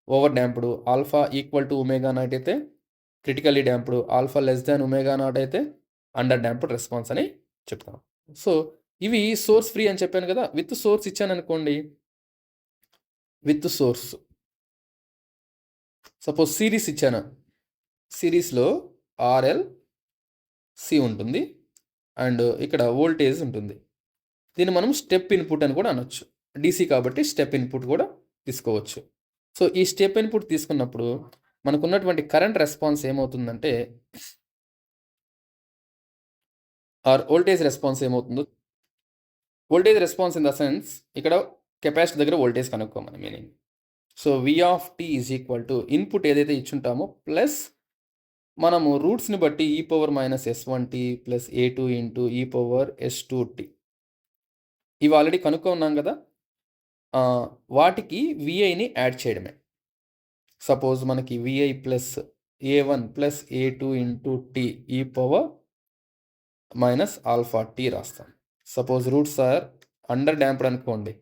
over damped, alpha equal to ω0 అయితే critically damped, alpha less than ω0 అయితే అండర్ డ్యాంప్డ్ రెస్పాన్స్ అని చెప్తాం. సో ఇవి సోర్స్ ఫ్రీ అని చెప్పాను కదా. విత్ సోర్స్ ఇచ్చాను అనుకోండి, విత్ సోర్స్ సపోజ్ సిరీస్ ఇచ్చాను, సిరీస్లో RLC ఉంటుంది అండ్ ఇక్కడ వోల్టేజ్ ఉంటుంది. దీన్ని మనం స్టెప్ ఇన్పుట్ అని కూడా అనొచ్చు. DC కాబట్టి స్టెప్ ఇన్పుట్ కూడా తీసుకోవచ్చు. సో ఈ స్టెప్ ఇన్పుట్ తీసుకున్నప్పుడు మనకున్నటువంటి కరెంట్ రెస్పాన్స్ ఏమవుతుందంటే, ఆర్ వోల్టేజ్ రెస్పాన్స్ ఏమవుతుందో, voltage response in the sense ఇక్కడ కెపాసిటర్ దగ్గర వోల్టేజ్ కనుక్కోమని meaning. So V(t) is equal to input ఏదైతే ఇచ్చుంటామో ప్లస్ మనము రూట్స్ని బట్టి e⁻−s1t plus a2 into e⁻s2t ఇవి ఆల్రెడీ కనుక్కున్నాం కదా. వాటికి VIని యాడ్ చేయడమే. సపోజ్ మనకి VI plus a1 plus a2 into t e⁻−α_t రాస్తాం. Suppose roots are under damped అనుకోండి,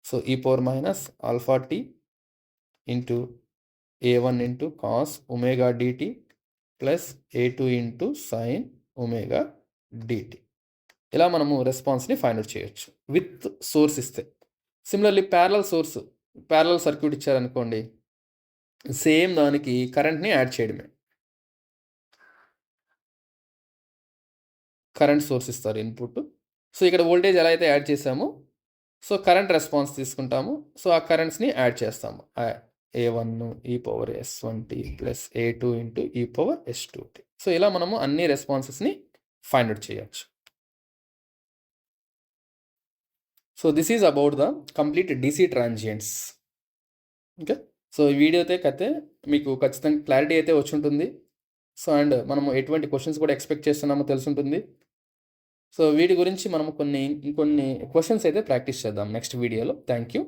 so e⁻−α_t into a1 into cos ω/dt plus a2 into sin ω/dt. ఇలా మనము రెస్పాన్స్ని ఫైండ్ అవుట్ చేయొచ్చు విత్ సోర్స్ ఇస్తే. Similarly parallel circuit ఇచ్చారనుకోండి, same దానికి కరెంట్ని యాడ్ చేయడమే. కరెంట్ సోర్స్ ఇస్తారు ఇన్పుట్. సో ఇక్కడ వోల్టేజ్ ఎలా అయితే యాడ్ చేసామో, సో కరెంట్ రెస్పాన్స్ తీసుకుంటాము, సో ఆ కరెంట్స్ని యాడ్ చేస్తాము. a1 e⁻s1t plus a2 into e⁻s2t. So ఇలా మనము అన్ని రెస్పాన్సెస్ని ఫైండ్ అవుట్ చేయొచ్చు. So this is about the complete DC transients. Okay, so ఈ వీడియో అయితే మీకు ఖచ్చితంగా క్లారిటీ అయితే వచ్చి ఉంటుంది. సో అండ్ మనము ఎటువంటి క్వశ్చన్స్ కూడా ఎక్స్పెక్ట్ చేస్తున్నామో తెలుసుంటుంది. సో వీటి గురించి మనము ఇంకొన్ని క్వశ్చన్స్ అయితే ప్రాక్టీస్ చేద్దాం నెక్స్ట్ వీడియోలో. Thank you.